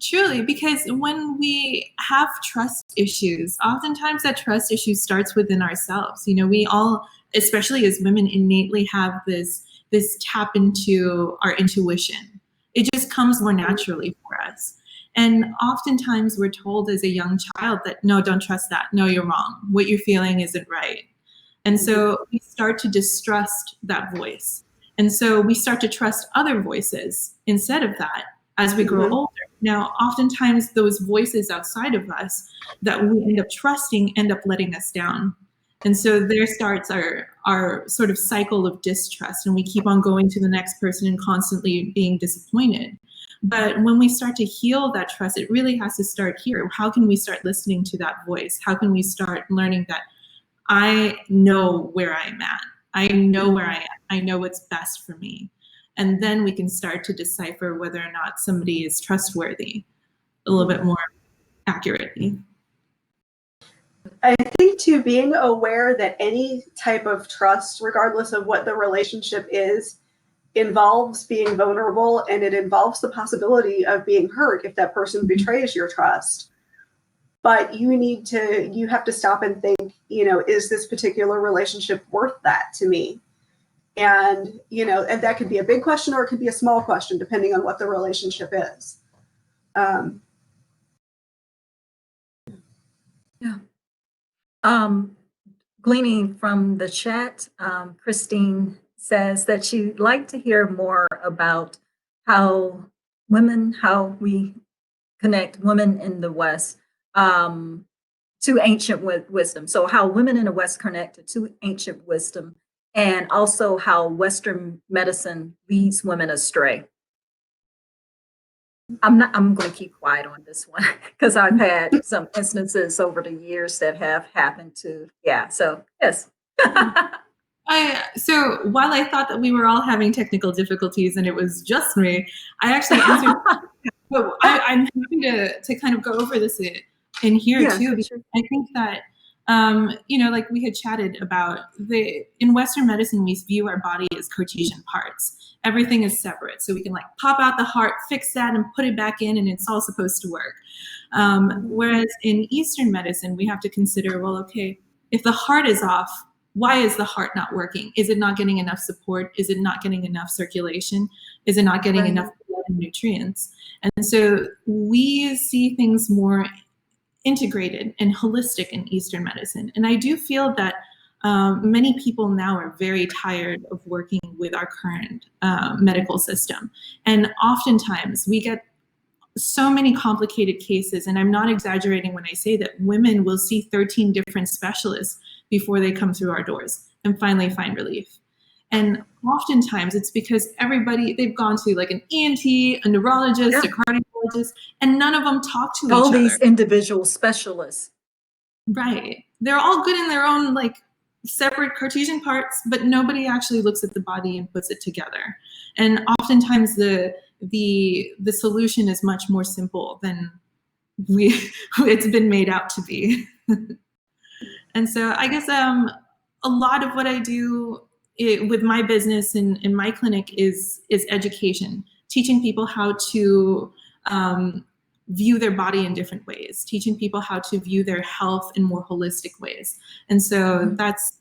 Truly, because when we have trust issues, oftentimes that trust issue starts within ourselves. We all, especially as women, innately have this tap into our intuition. It just comes more naturally for us. And oftentimes we're told as a young child that, no, don't trust that. No, you're wrong. What you're feeling isn't right. And so we start to distrust that voice. And so we start to trust other voices instead of that as we grow older. Now, oftentimes those voices outside of us that we end up trusting end up letting us down. And so there starts our sort of cycle of distrust, and we keep on going to the next person and constantly being disappointed. But when we start to heal that trust, it really has to start here. How can we start listening to that voice? How can we start learning that I know where I'm at? I know where I am. I know what's best for me. And then we can start to decipher whether or not somebody is trustworthy a little bit more accurately. I think too, being aware that any type of trust, regardless of what the relationship is, involves being vulnerable, and it involves the possibility of being hurt if that person betrays your trust. But you have to stop and think, is this particular relationship worth that to me? And, and that could be a big question or it could be a small question, depending on what the relationship is. Yeah. Gleaning from the chat, Christine says that she'd like to hear more about how we connect women in the West to ancient wisdom. So how women in the West connect to ancient wisdom, and also how Western medicine leads women astray. I'm going to keep quiet on this one because I've had some instances over the years that have happened to, so yes. So while I thought that we were all having technical difficulties and it was just me, I actually answered. But I'm happy to kind of go over this in here too, because I think that like we had chatted about, in Western medicine, we view our body as Cartesian parts. Everything is separate. So we can like pop out the heart, fix that, and put it back in, and it's all supposed to work. Whereas in Eastern medicine, we have to consider, well, okay, if the heart is off, why is the heart not working? Is it not getting enough support? Is it not getting enough circulation? Is it not getting enough blood and nutrients? And so we see things more integrated and holistic in Eastern medicine. And I do feel that many people now are very tired of working with our current medical system. And oftentimes we get so many complicated cases, and I'm not exaggerating when I say that women will see 13 different specialists before they come through our doors and finally find relief. And oftentimes it's because they've gone to like an ENT, a neurologist, a cardiologist, and none of them talk to each other. All these individual specialists. Right. They're all good in their own like separate Cartesian parts, but nobody actually looks at the body and puts it together. And oftentimes the solution is much more simple than it's been made out to be. And so I guess a lot of what I do with my business and in my clinic is education, teaching people how to view their body in different ways, teaching people how to view their health in more holistic ways. And so that's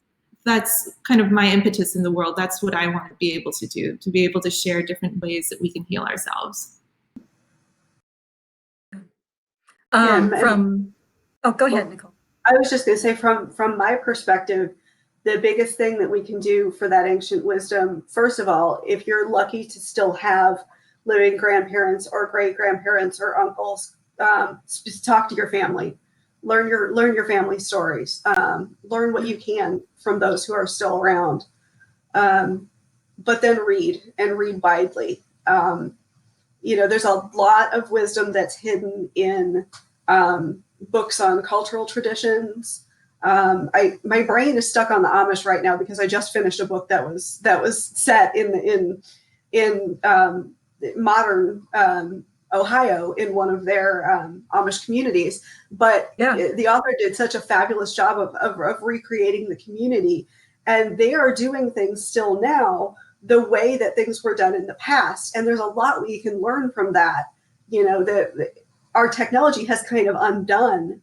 kind of my impetus in the world. That's what I want to be able to do, to be able to share different ways that we can heal ourselves. Go ahead, Nicole. I was just going to say, from my perspective, the biggest thing that we can do for that ancient wisdom, first of all, if you're lucky to still have living grandparents or great grandparents or uncles, talk to your family, learn your family stories, learn what you can from those who are still around, but then read widely. There's a lot of wisdom that's hidden in books on cultural traditions. My brain is stuck on the Amish right now because I just finished a book that was set in in modern Ohio in one of their Amish communities. But the author did such a fabulous job of recreating the community. And they are doing things still now the way that things were done in the past. And there's a lot we can learn from that. You know, our technology has kind of undone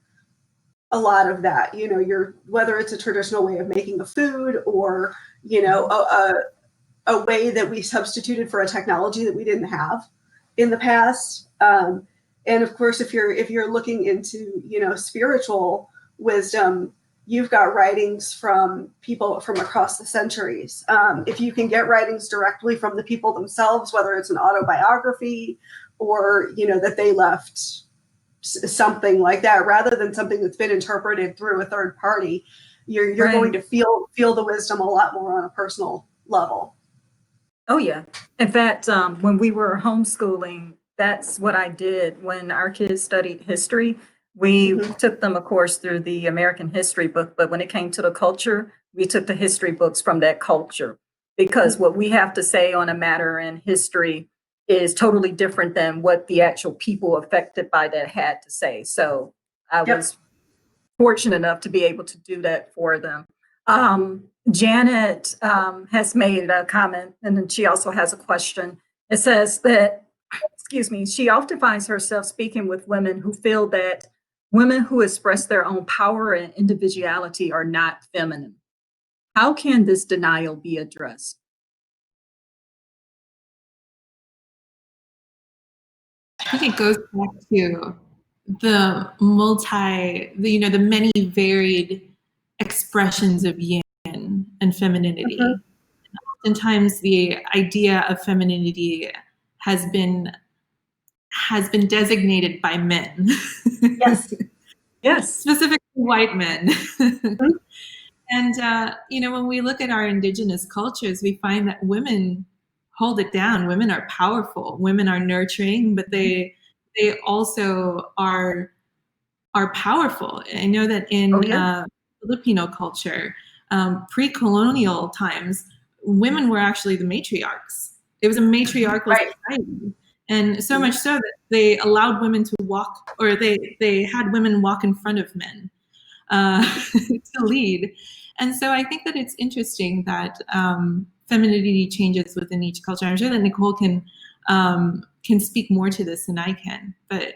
a lot of that. You know, whether it's a traditional way of making a food or, you know, a way that we substituted for a technology that we didn't have in the past. And of course, if you're looking into, you know, spiritual wisdom, you've got writings from people from across the centuries. If you can get writings directly from the people themselves, whether it's an autobiography or, you know, that they left something like that, rather than something that's been interpreted through a third party, you're going to feel the wisdom a lot more on a personal level. Oh, yeah. In fact, when we were homeschooling, that's what I did when our kids studied history. We took them, of course, through the American history book, but when it came to the culture, we took the history books from that culture, because what we have to say on a matter in history is totally different than what the actual people affected by that had to say. So I was fortunate enough to be able to do that for them. Janet has made a comment, and then she also has a question. It says that, excuse me, she often finds herself speaking with women who feel that women who express their own power and individuality are not feminine. How can this denial be addressed? I think it goes back to the many varied expressions of yin and femininity. Oftentimes the idea of femininity has been designated by men. Yes. Specifically white men. And, you know, when we look at our indigenous cultures, we find that women hold it down. Women are powerful. Women are nurturing, but they also are powerful. I know that in Filipino culture, pre-colonial times, women were actually the matriarchs. It was a matriarchal society. And so much so that they allowed women to walk, or they had women walk in front of men to lead. And so I think that it's interesting that femininity changes within each culture. I'm sure that Nicole can speak more to this than I can, but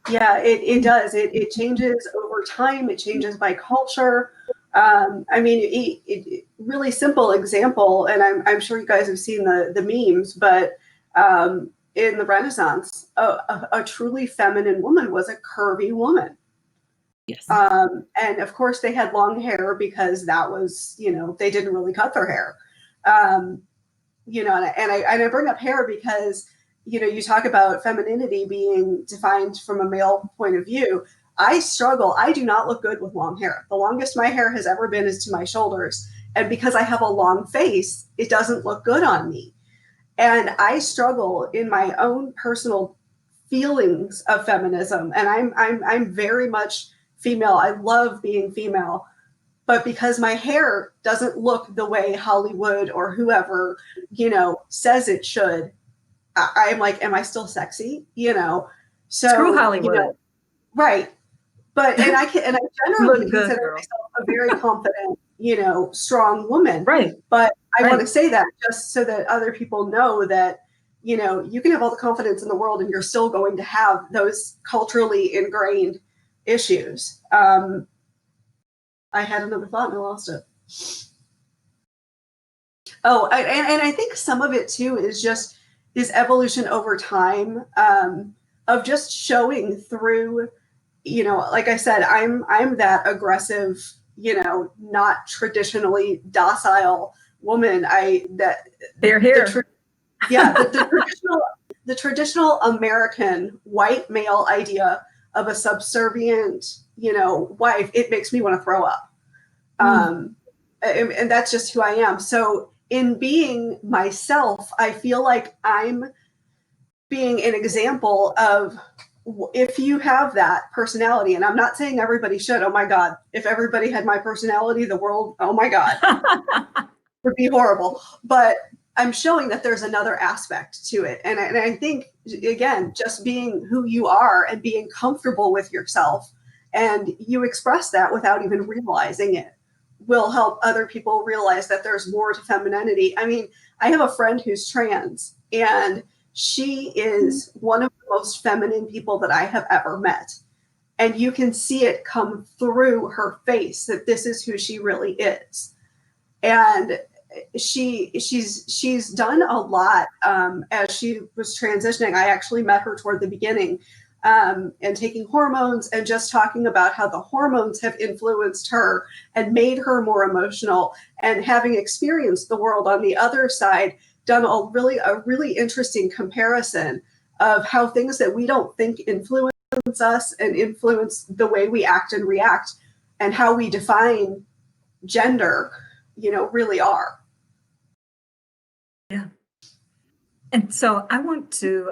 yeah, it does. It changes over time. It changes by culture. I mean, really simple example, and I'm sure you guys have seen the memes, but in the Renaissance, a truly feminine woman was a curvy woman. Yes. And of course they had long hair because that was, you know, they didn't really cut their hair. You know, and I bring up hair because, you know, you talk about femininity being defined from a male point of view. I struggle. I do not look good with long hair. The longest my hair has ever been is to my shoulders. And because I have a long face, it doesn't look good on me. And I struggle in my own personal feelings of feminism. And I'm very much female. I love being female. But because my hair doesn't look the way Hollywood or whoever, you know, says it should, I'm like, am I still sexy? You know, so screw Hollywood. You know, right. But and I generally consider myself a very confident, you know, strong woman. Right. But I want to say that just so that other people know that, you know, you can have all the confidence in the world and you're still going to have those culturally ingrained issues. I had another thought and I lost it. Oh, and I think some of it too is just this evolution over time of just showing through, you know, like I said, I'm that aggressive, you know, not traditionally docile woman. They're here. The traditional American white male idea of a subservient, you know, wife, it makes me want to throw up. And that's just who I am. So in being myself, I feel like I'm being an example of, if you have that personality, and I'm not saying everybody should, oh my God, if everybody had my personality, the world, oh my God, would be horrible. But I'm showing that there's another aspect to it. And I think, again, just being who you are and being comfortable with yourself, and you express that without even realizing it, will help other people realize that there's more to femininity. I mean, I have a friend who's trans, and she is one of the most feminine people that I have ever met. And you can see it come through her face that this is who she really is. And she's done a lot as she was transitioning. I actually met her toward the beginning, and taking hormones and just talking about how the hormones have influenced her and made her more emotional, and having experienced the world on the other side, done a really interesting comparison of how things that we don't think influence us and influence the way we act and react and how we define gender, really are. Yeah. And so I want to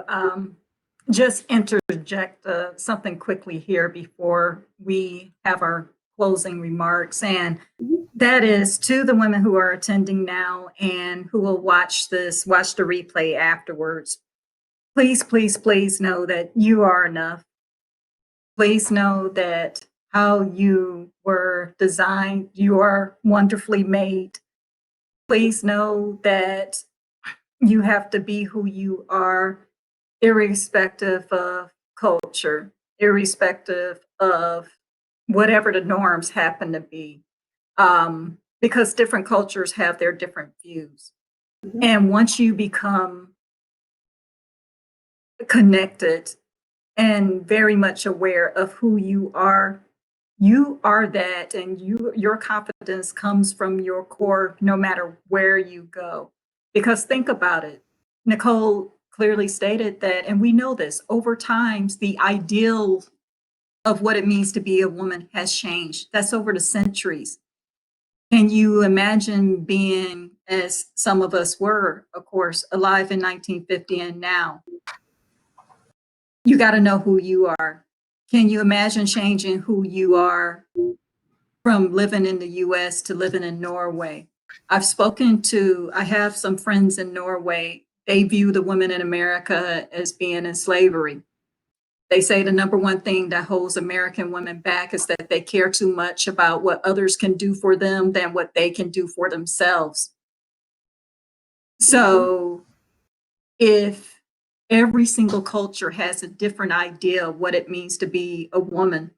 just interject something quickly here before we have our closing remarks. And that is to the women who are attending now and who will watch the replay afterwards. Please, please, please know that you are enough. Please know that how you were designed, you are wonderfully made. Please know that you have to be who you are, irrespective of culture, irrespective of whatever the norms happen to be, because different cultures have their different views. Mhm. And once you become connected and very much aware of who you are that, and your confidence comes from your core no matter where you go. Because think about it, Nicole clearly stated that, and we know this, over times the ideal of what it means to be a woman has changed. That's over the centuries. Can you imagine being, as some of us were, of course, alive in 1950 and now? You got to know who you are. Can you imagine changing who you are from living in the US to living in Norway? I have some friends in Norway. They view the women in America as being in slavery. They say the number one thing that holds American women back is that they care too much about what others can do for them than what they can do for themselves. So if every single culture has a different idea of what it means to be a woman,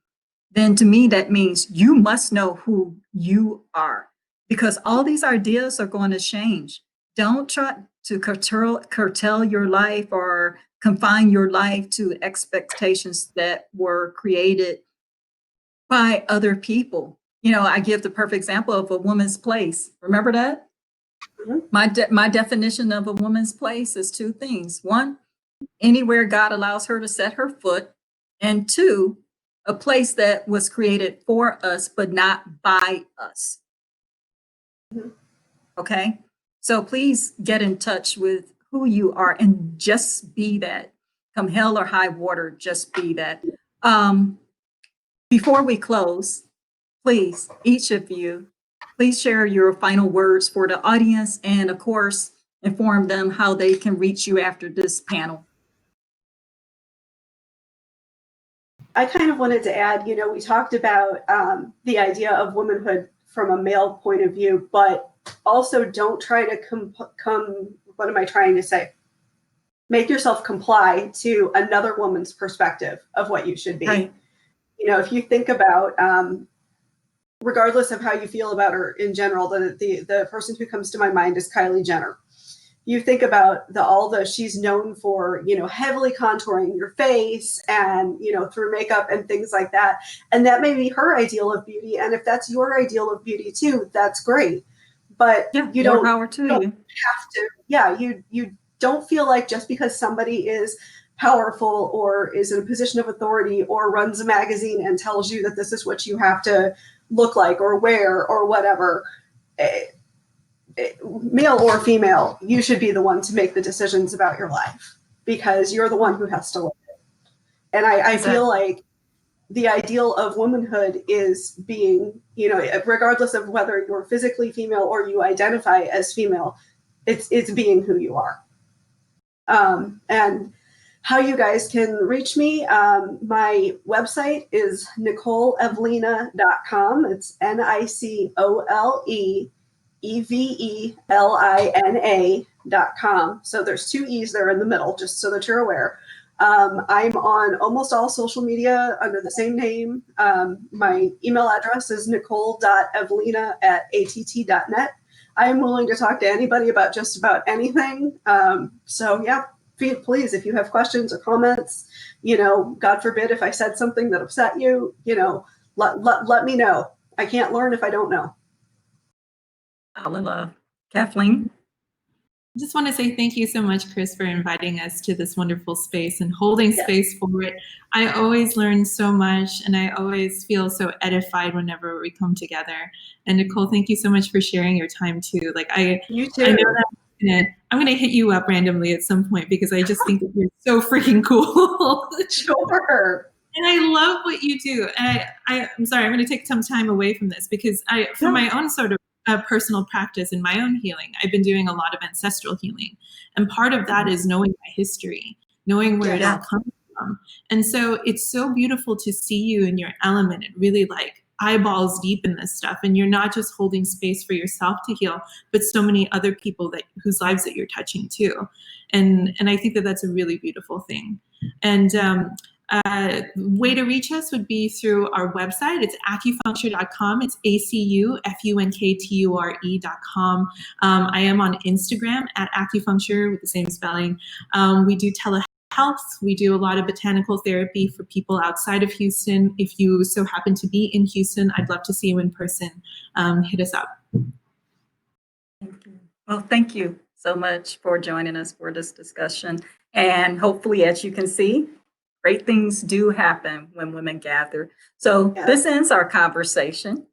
then to me, that means you must know who you are, because all these ideas are going to change. Don't try to curtail your life or confine your life to expectations that were created by other people. I give the perfect example of a woman's place. Remember that? Mhm. My definition of a woman's place is two things. One, anywhere God allows her to set her foot. And two, a place that was created for us, but not by us. Mhm. Okay. So please get in touch with who you are and just be that. Come hell or high water, just be that. Before we close, please, each of you, please share your final words for the audience and, of course, inform them how they can reach you after this panel. I kind of wanted to add, we talked about the idea of womanhood from a male point of view, but also don't try to what am I trying to say? Make yourself comply to another woman's perspective of what you should be. Right. If you think about, regardless of how you feel about her in general, the person who comes to my mind is Kylie Jenner. You think about she's known for, heavily contouring your face and, through makeup and things like that. And that may be her ideal of beauty. And if that's your ideal of beauty too, that's great. But you more don't, power to you. Have to, you don't feel like just because somebody is powerful or is in a position of authority or runs a magazine and tells you that this is what you have to look like or wear or whatever, male or female, you should be the one to make the decisions about your life because you're the one who has to live it. And I feel like the ideal of womanhood is being, regardless of whether you're physically female or you identify as female, it's being who you are. And how you guys can reach me, my website is NicoleEvelina.com. It's NicoleEvelina.com. So there's 2 E's there in the middle, just so that you're aware. I'm on almost all social media under the same name. My email address is nicole.evelina@att.net. I am willing to talk to anybody about just about anything. So yeah, please, if you have questions or comments, God forbid if I said something that upset you, let me know. I can't learn if I don't know. All in love. Kathleen? I just want to say thank you so much, Chris, for inviting us to this wonderful space and holding space for it. I always learn so much, and I always feel so edified whenever we come together. And Nicole, thank you so much for sharing your time too. You too. I know that I'm gonna hit you up randomly at some point because I just think that you're so freaking cool. Sure. And I love what you do. And I'm sorry, I'm going to take some time away from this because from my own sort of personal practice and my own healing, I've been doing a lot of ancestral healing. And part of that is knowing my history, knowing where it all comes from. And so it's so beautiful to see you in your element and really eyeballs deep in this stuff. And you're not just holding space for yourself to heal, but so many other people whose lives that you're touching too. And I think that that's a really beautiful thing. And way to reach us would be through our website. It's acufunkture.com. It's acufunkture.com. I am on Instagram at acufunkture with the same spelling. We do telehealth. We do a lot of botanical therapy for people outside of Houston. If you so happen to be in Houston, I'd love to see you in person. Hit us up. Thank you. Well, thank you so much for joining us for this discussion. And hopefully, as you can see, great things do happen when women gather. So this ends our conversation.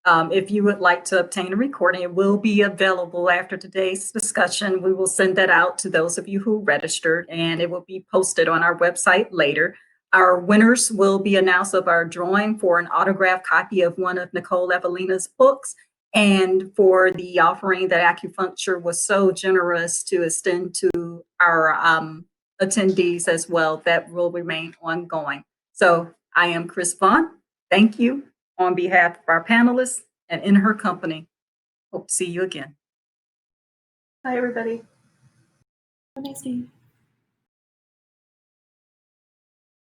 If you would like to obtain a recording, it will be available after today's discussion. We will send that out to those of you who registered, and it will be posted on our website later. Our winners will be announced of our drawing for an autographed copy of one of Nicole Evelina's books, and for the offering that Acufunkture was so generous to extend to our attendees as well, that will remain ongoing. So I am Chris Vaughn. Thank you on behalf of our panelists and in her company. Hope to see you again. Bye, everybody. Have a nice day.